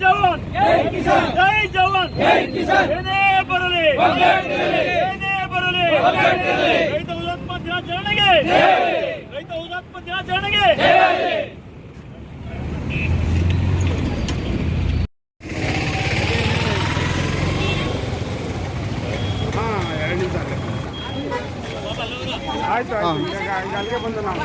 ಜವಾನ್ ಜೈ ಜವಾನ್ ಏನೇ ಬರಲಿ ರೈತ ಹುತಾತ್ಮ ದಿನಾಚರಣೆಗೆ ಆಯ್ತು ಅಲ್ಲಿಗೆ ಬಂದು ನಾವು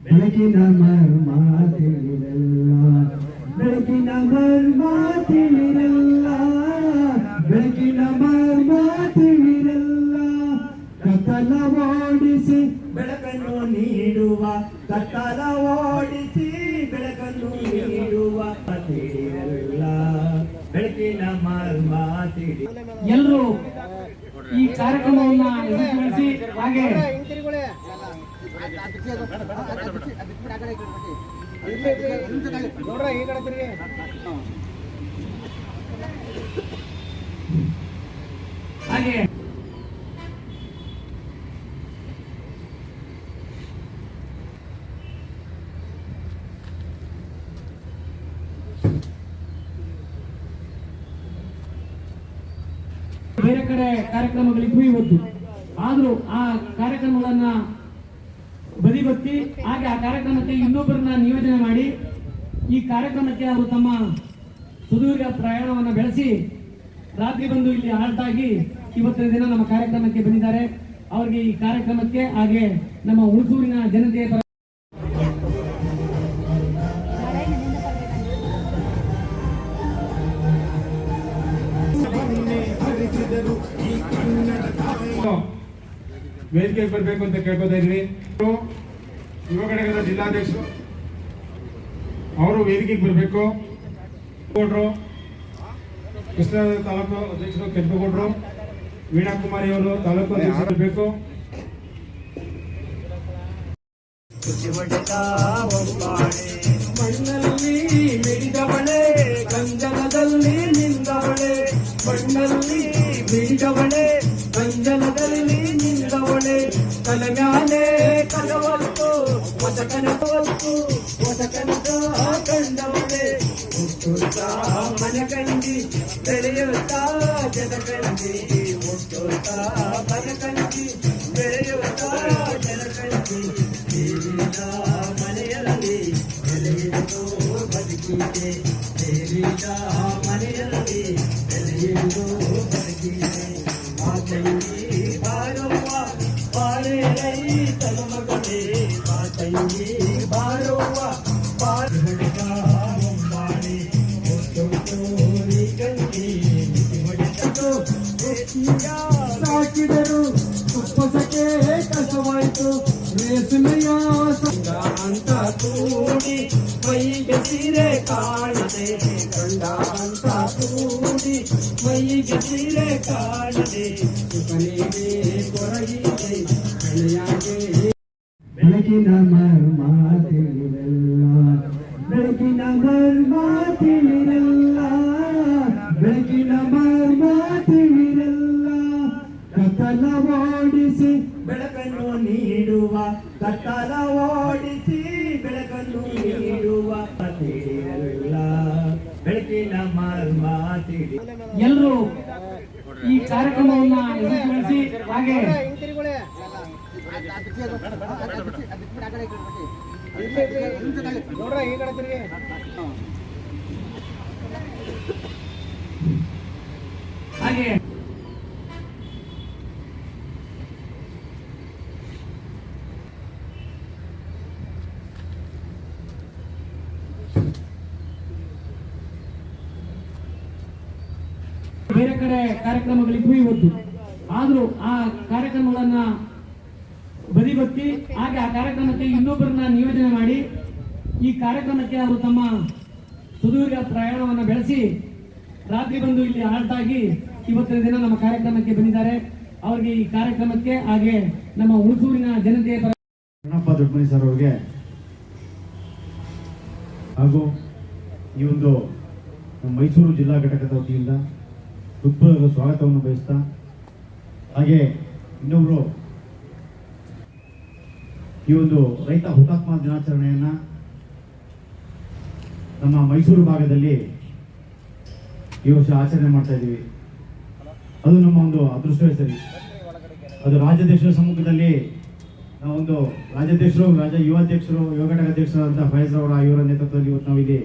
ಬೆಳಕಿನ ಮರ್ಮ ತಿಳಿರಲ್ಲ, ಬೆಳಕಿನ ಮರ್ಮ ತಿಳಿರಲ್ಲ, ಬೆಳಕಿನ ಮರ್ಮ ತಿಳಿರಲ್ಲ. ಕತ್ತಲ ಓಡಿಸಿ ಬೆಳಕನ್ನು ನೀಡುವ, ಕತ್ತಲ ಓಡಿಸಿ ಬೆಳಕನ್ನು ನೀಡುವ ತಿಳಿರಲ್ಲ, ಬೆಳಕಿನ ಮರ್ಮ ತಿಳಿ. ಎಲ್ಲರೂ ಈ ಕಾರ್ಯಕ್ರಮವನ್ನ ಯಶಸ್ವಿಗೊಳಿಸಿ ಹಾಗೆ ಹಾಗೆ ಬೇರೆ ಕಡೆ ಕಾರ್ಯಕ್ರಮಗಳಿಗೂ ಇವತ್ತು ಆದ್ರೂ ಆ ಕಾರ್ಯಕ್ರಮಗಳನ್ನ ಬದಿಗೊತ್ತಿ ಹಾಗೆ ಆ ಕಾರ್ಯಕ್ರಮಕ್ಕೆ ಇನ್ನೊಬ್ಬರನ್ನ ನಿಯೋಜನೆ ಮಾಡಿ ಈ ಕಾರ್ಯಕ್ರಮಕ್ಕೆ ಅವರು ತಮ್ಮ ಸುದೀರ್ಘ ಪ್ರಯಾಣವನ್ನು ಬೆಳೆಸಿ ರಾತ್ರಿ ಬಂದು ಇಲ್ಲಿ ಹಾಲ್ಟ್ ಆಗಿ ಇವತ್ತಿನ ದಿನ ನಮ್ಮ ಕಾರ್ಯಕ್ರಮಕ್ಕೆ ಬಂದಿದ್ದಾರೆ. ಅವರಿಗೆ ಈ ಕಾರ್ಯಕ್ರಮಕ್ಕೆ ಹಾಗೆ ನಮ್ಮ ಹುಣಸೂರಿನ ಜನತೆಯ ವೇದಿಕೆಗೆ ಬರಬೇಕು ಅಂತ ಕೇಳ್ಕೊತಾ ಇದ್ವಿ. ಯುವ ಘಟಕದ ಜಿಲ್ಲಾಧ್ಯಕ್ಷರು ಅವರು ವೇದಿಕೆಗೆ ಬರಬೇಕು. ಕೃಷ್ಣ ತಾಲೂಕು ಅಧ್ಯಕ್ಷರು ಕೆಂಪೇಗೌಡರು, ವೀಣಾ ಕುಮಾರಿ ಅವರು ತಾಲೂಕು ಅಧ್ಯಕ್ಷರು ಬರಬೇಕು. ಮಣ್ಣಲ್ಲಿ ಮಿಡಿದವಳೆ, ಗಂಜಲದಲ್ಲಿ ನಿಂದವಳೆ, ಮಣ್ಣಲ್ಲಿ ಮಿಡಿದವಳೆ, ಗಂಜಲದಲ್ಲಿ ನಿಂದವಳೆ. ಕಲಮ್ಯಾಲೆ ಕಲವತ್ತು ಹೊಸಕನದ ಕಂಡವಳೆ. ಹುಟ್ಟುತ್ತಾ ಮನ ಕಂಡಿ ಬೆಳೆಯುತ್ತಾ ಜನ ಕಂಡಿ, ಹುಟ್ಟುತ್ತಾ ಮನ ಕಂಡಿ ಬೆಳೆಯುತ್ತಾ ಜನ ಕಂಡಿ. ದೇವಿನ ಮನೆಯಲ್ಲಿ ಬೆಳೆಯುವುದು ಬದುಕಿದೆ, ದೇವಿನ ಮನೆಯಲ್ಲಿ ಬೆಳೆಯುವುದು ಬದುಕಿದೆ. ಮಾತಂಗಿ ಬಾರವ್ವ ಬಾಳೆ ರೈತನ ಮಗನೇ, ಮಾತಂಗಿ ಬಾರವ್ವ ಬಾಳೆ ಬಾಳೆ ಹೊತ್ತೋರಿ ಗಂಗಿ ಹೊಡೆದು ಸಾಕಿದರು ಉಪ್ಪಸಕ್ಕೆ ಕಸವಾಯಿತು. ರೇಷ್ಮೆಯ ಸಂಗ ಅಂತ ಕೂಡಿ ಮೈಗೆ ಸೀರೆ ಕಾಣದೆ, ಗಂಡ ಅಂತ ಕೂಡಿ ಮೈಗೆ ಸೀರೆ ಕಾಣದೆ. ಸುಖನಿಗೆ ಕೊರಗಿದೆ ಕಳೆಯಾಗೆ. ಬೆಳಕಿನ ಮರ್ಮ ತಿಳಿರಲ್ಲ, ಬೆಳಕಿನ ಮರ್ಮ ತಿಳಿರಲ್ಲ, ಬೆಳಕಿನ ಮರ್ಮ ತಿಳಿರಲ್ಲ. ಕತ್ತಲ ಓಡಿಸಿ ಬೆಳಕನ್ನು ನೀಡುವ, ಕತ್ತಲ ಓಡಿಸಿ ಬೆಳಕನ್ನು ನೀಡುವ ತಿಳಿರಲ್ಲ, ಬೆಳಕಿನ ಮರ್ಮ ತಿಳಿ. ಎಲ್ಲರೂ ಈ ಕಾರ್ಯಕ್ರಮವನ್ನ ಯಶಸ್ವಿಗೊಳಿಸಿ ಹಾಗೆ ಹಾಗೆ ಬೇರೆ ಕಡೆ ಕಾರ್ಯಕ್ರಮಗಳಿಗೂ ಇವತ್ತು ಆದ್ರೂ ಆ ಕಾರ್ಯಕ್ರಮಗಳನ್ನ ಬದಿಗೊತ್ತಿ ಹಾಗೆ ಆ ಕಾರ್ಯಕ್ರಮಕ್ಕೆ ಇನ್ನೊಬ್ಬರನ್ನ ನಿಯೋಜನೆ ಮಾಡಿ ಈ ಕಾರ್ಯಕ್ರಮಕ್ಕೆ ಅವರು ತಮ್ಮ ಸುದೀರ್ಘ ಪ್ರಯಾಣವನ್ನು ಬೆಳೆಸಿ ರಾತ್ರಿ ಬಂದು ಇಲ್ಲಿ ಹಾಲ್ಟ್ ಆಗಿ ಇವತ್ತಿನ ದಿನ ನಮ್ಮ ಕಾರ್ಯಕ್ರಮಕ್ಕೆ ಬಂದಿದ್ದಾರೆ. ಅವರಿಗೆ ಈ ಕಾರ್ಯಕ್ರಮಕ್ಕೆ ಹಾಗೆ ನಮ್ಮ ಹುಣಸೂರಿನ ಜನತೆಯ ಕಣ್ಣಪ್ಪ ದೊಡ್ಡಮನಿ ಸರ್ ಅವರಿಗೆ ಹಾಗೂ ಈ ಒಂದು ಮೈಸೂರು ಜಿಲ್ಲಾ ಘಟಕದ ವತಿಯಿಂದ ಹೃತ್ಪೂರ್ವಕ ಸ್ವಾಗತವನ್ನು ಬಯಸ್ತಾ, ಹಾಗೆ ಇನ್ನೊಬ್ರು ಈ ಒಂದು ರೈತ ಹುತಾತ್ಮ ದಿನಾಚರಣೆಯನ್ನ ನಮ್ಮ ಮೈಸೂರು ಭಾಗದಲ್ಲಿ ಈ ವರ್ಷ ಆಚರಣೆ ಮಾಡ್ತಾ ಇದ್ದೀವಿ. ಅದು ನಮ್ಮ ಒಂದು ಅದೃಷ್ಟವೇ ಸರಿ. ಅದು ರಾಜ್ಯಾಧ್ಯಕ್ಷರ ಸಮ್ಮುಖದಲ್ಲಿ ನಾವೊಂದು ರಾಜ್ಯಾಧ್ಯಕ್ಷರು, ಯುವಾಧ್ಯಕ್ಷರು, ಯುವ ಘಟಕ ಅಧ್ಯಕ್ಷರು ಅಂತ ಫೈಜ್ ಅವರ ಇವರ ನೇತೃತ್ವದಲ್ಲಿ ಇವತ್ತು ನಾವು ಇಲ್ಲಿ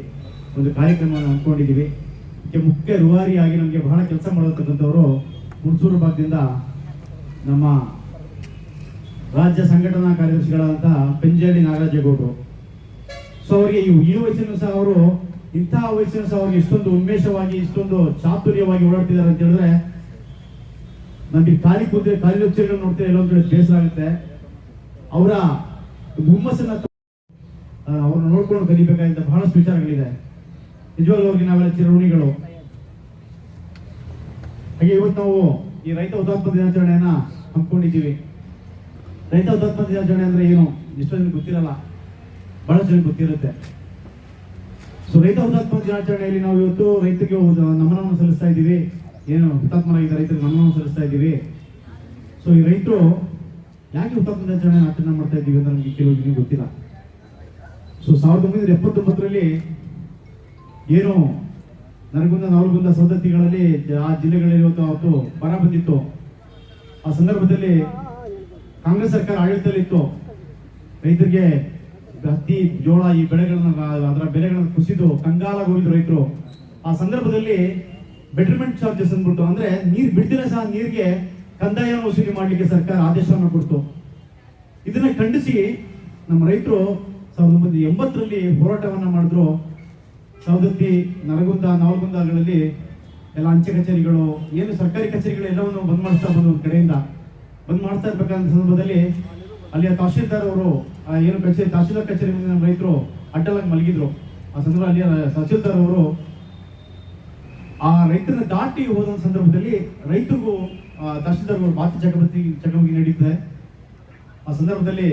ಒಂದು ಕಾರ್ಯಕ್ರಮವನ್ನು ಹಮ್ಮಿಕೊಂಡಿದ್ದೀವಿ. ಇದಕ್ಕೆ ಮುಖ್ಯ ರೂವಾರಿಯಾಗಿ ನಮಗೆ ಬಹಳ ಕೆಲಸ ಮಾಡತಕ್ಕಂಥವರು ಹುಣಸೂರು ಭಾಗದಿಂದ ನಮ್ಮ ರಾಜ್ಯ ಸಂಘಟನಾ ಕಾರ್ಯದರ್ಶಿಗಳಾದಂತಹ ಪೆಂಜೇರಿ ನಾಗರಾಜೇಗೌಡರು. ಸೊ ಅವರಿಗೆ ಈ ವಯಸ್ಸಿನ ಸಹ ಅವರು ಇಂತಹ ವಯಸ್ಸಿನ ಸಹ ಅವರಿಗೆ ಇಷ್ಟೊಂದು ಉನ್ಮೇಷವಾಗಿ, ಇಷ್ಟೊಂದು ಚಾತುರ್ಯವಾಗಿ ಓಡಾಡ್ತಿದ್ದಾರೆ ಅಂತ ಹೇಳಿದ್ರೆ ನಮಗೆ ಖಾಲಿ ಲೆಕ್ಚರ್ಗಳು ನೋಡ್ತೀವಿ, ಎಲ್ಲೊಂದು ಕಡೆ ಬೇಸರ ಆಗುತ್ತೆ. ಅವರ ಹುಮ್ಮಸ್ಸನ್ನ ಅವ್ರನ್ನ ನೋಡ್ಕೊಂಡು ಕಲಿಬೇಕಾದಂತ ಬಹಳಷ್ಟು ವಿಚಾರಗಳಿದೆ. ನಿಜವಾಗ್ಲೂ ಅವ್ರಿಗೆ ನಾವೆಲ್ಲ ಚಿರಋಣಿಗಳು. ಹಾಗೆ ಇವತ್ತು ನಾವು ಈ ರೈತ ಹುತಾತ್ಮ ದಿನಾಚರಣೆಯನ್ನ ಹಮ್ಮಿಕೊಂಡಿದ್ದೀವಿ. ರೈತ ಹುತಾತ್ಮ ದಿನಾಚರಣೆ ಅಂದ್ರೆ ಏನು ಎಷ್ಟೋ ಜನ ಗೊತ್ತಿರಲ್ಲ, ಬಹಳಷ್ಟು ಜನ ಗೊತ್ತಿರುತ್ತೆ. ಸೊ ರೈತ ಹುತಾತ್ಮ ದಿನಾಚರಣೆಯಲ್ಲಿ ನಾವು ಇವತ್ತು ರೈತರಿಗೆ ನಮನವನ್ನು ಸಲ್ಲಿಸ್ತಾ ಇದ್ದೀವಿ. ಏನು ಹುತಾತ್ಮರಾಗಿದ್ದ ರೈತರಿಗೆ ನಮನವನ್ನು ಸಲ್ಲಿಸ್ತಾ ಇದ್ದೀವಿ. ಸೊ ಈ ರೈತರು ಯಾಕೆ ಹುತಾತ್ಮ ದಿನಾಚರಣೆ ಆಚರಣೆ ಮಾಡ್ತಾ ಇದ್ದೀವಿ ಅಂತ ನಮಗೆ ಕೆಲವರಿಗೆ ಗೊತ್ತಿಲ್ಲ. ಸೊ 1979ರಲ್ಲಿ ಏನು ನರಗುಂದ, ನವಲಗುಂದ ಸವದತ್ತಿಗಳಲ್ಲಿ ಆ ಜಿಲ್ಲೆಗಳಲ್ಲಿ ಅವತ್ತು ಬರ ಬಂದಿತ್ತು. ಆ ಸಂದರ್ಭದಲ್ಲಿ ಕಾಂಗ್ರೆಸ್ ಸರ್ಕಾರ ಆಡಳಿತದಲ್ಲಿತ್ತು. ರೈತರಿಗೆ ಹತ್ತಿ, ಜೋಳ ಈ ಬೆಳೆಗಳನ್ನ, ಅದರ ಬೆಲೆಗಳನ್ನು ಕುಸಿದು ಕಂಗಾಲಾಗೋಗಿದ್ರು ರೈತರು. ಆ ಸಂದರ್ಭದಲ್ಲಿ ಬೆಟರ್ಮೆಂಟ್ ಚಾರ್ಜಸ್ ಅಂದ್ಬಿಟ್ಟು, ಅಂದ್ರೆ ನೀರು ಬಿಡ್ದಿರ ಸಹ ನೀರಿಗೆ ಕಂದಾಯ ವಸೂಲಿ ಮಾಡಲಿಕ್ಕೆ ಸರ್ಕಾರ ಆದೇಶವನ್ನು ಕೊಡ್ತು. ಇದನ್ನ ಖಂಡಿಸಿ ನಮ್ಮ ರೈತರು 1980ರಲ್ಲಿ ಹೋರಾಟವನ್ನ ಮಾಡಿದ್ರು. ಸವದತ್ತಿ, ನರಗುಂದ, ನವಲಗುಂದಗಳಲ್ಲಿ ಎಲ್ಲ ಅಂಚೆ ಕಚೇರಿಗಳು, ಏನು ಸರ್ಕಾರಿ ಕಚೇರಿಗಳು ಎಲ್ಲವನ್ನು ಬಂದ್ ಮಾಡಿಸ್ತಾ ಬಂದು ಒಂದು ಕಡೆಯಿಂದ ಬಂದ್ ಮಾಡ್ತಾ ಇರ್ಬೇಕಾದ ಸಂದರ್ಭದಲ್ಲಿ ಅಲ್ಲಿಯ ತಹಶೀಲ್ದಾರ್ ಅವರು ಏನು ಕಚೇರಿ, ತಹಶೀಲ್ದಾರ್ ಕಚೇರಿ ಮುಂದೆ ನಮ್ಮ ರೈತರು ಅಡ್ಡಲಾಗಿ ಮಲಗಿದ್ರು. ಆ ಸಂದರ್ಭ ಅಲ್ಲಿಯ ತಹಶೀಲ್ದಾರ್ ಅವರು ಆ ರೈತರನ್ನ ದಾಟಿ ಹೋದ ಸಂದರ್ಭದಲ್ಲಿ ರೈತರಿಗೂ ತಹಶೀಲ್ದಾರ್ ಅವರು ಮಾತು ಚಕಮಕಿ ನಡೀತದೆ. ಆ ಸಂದರ್ಭದಲ್ಲಿ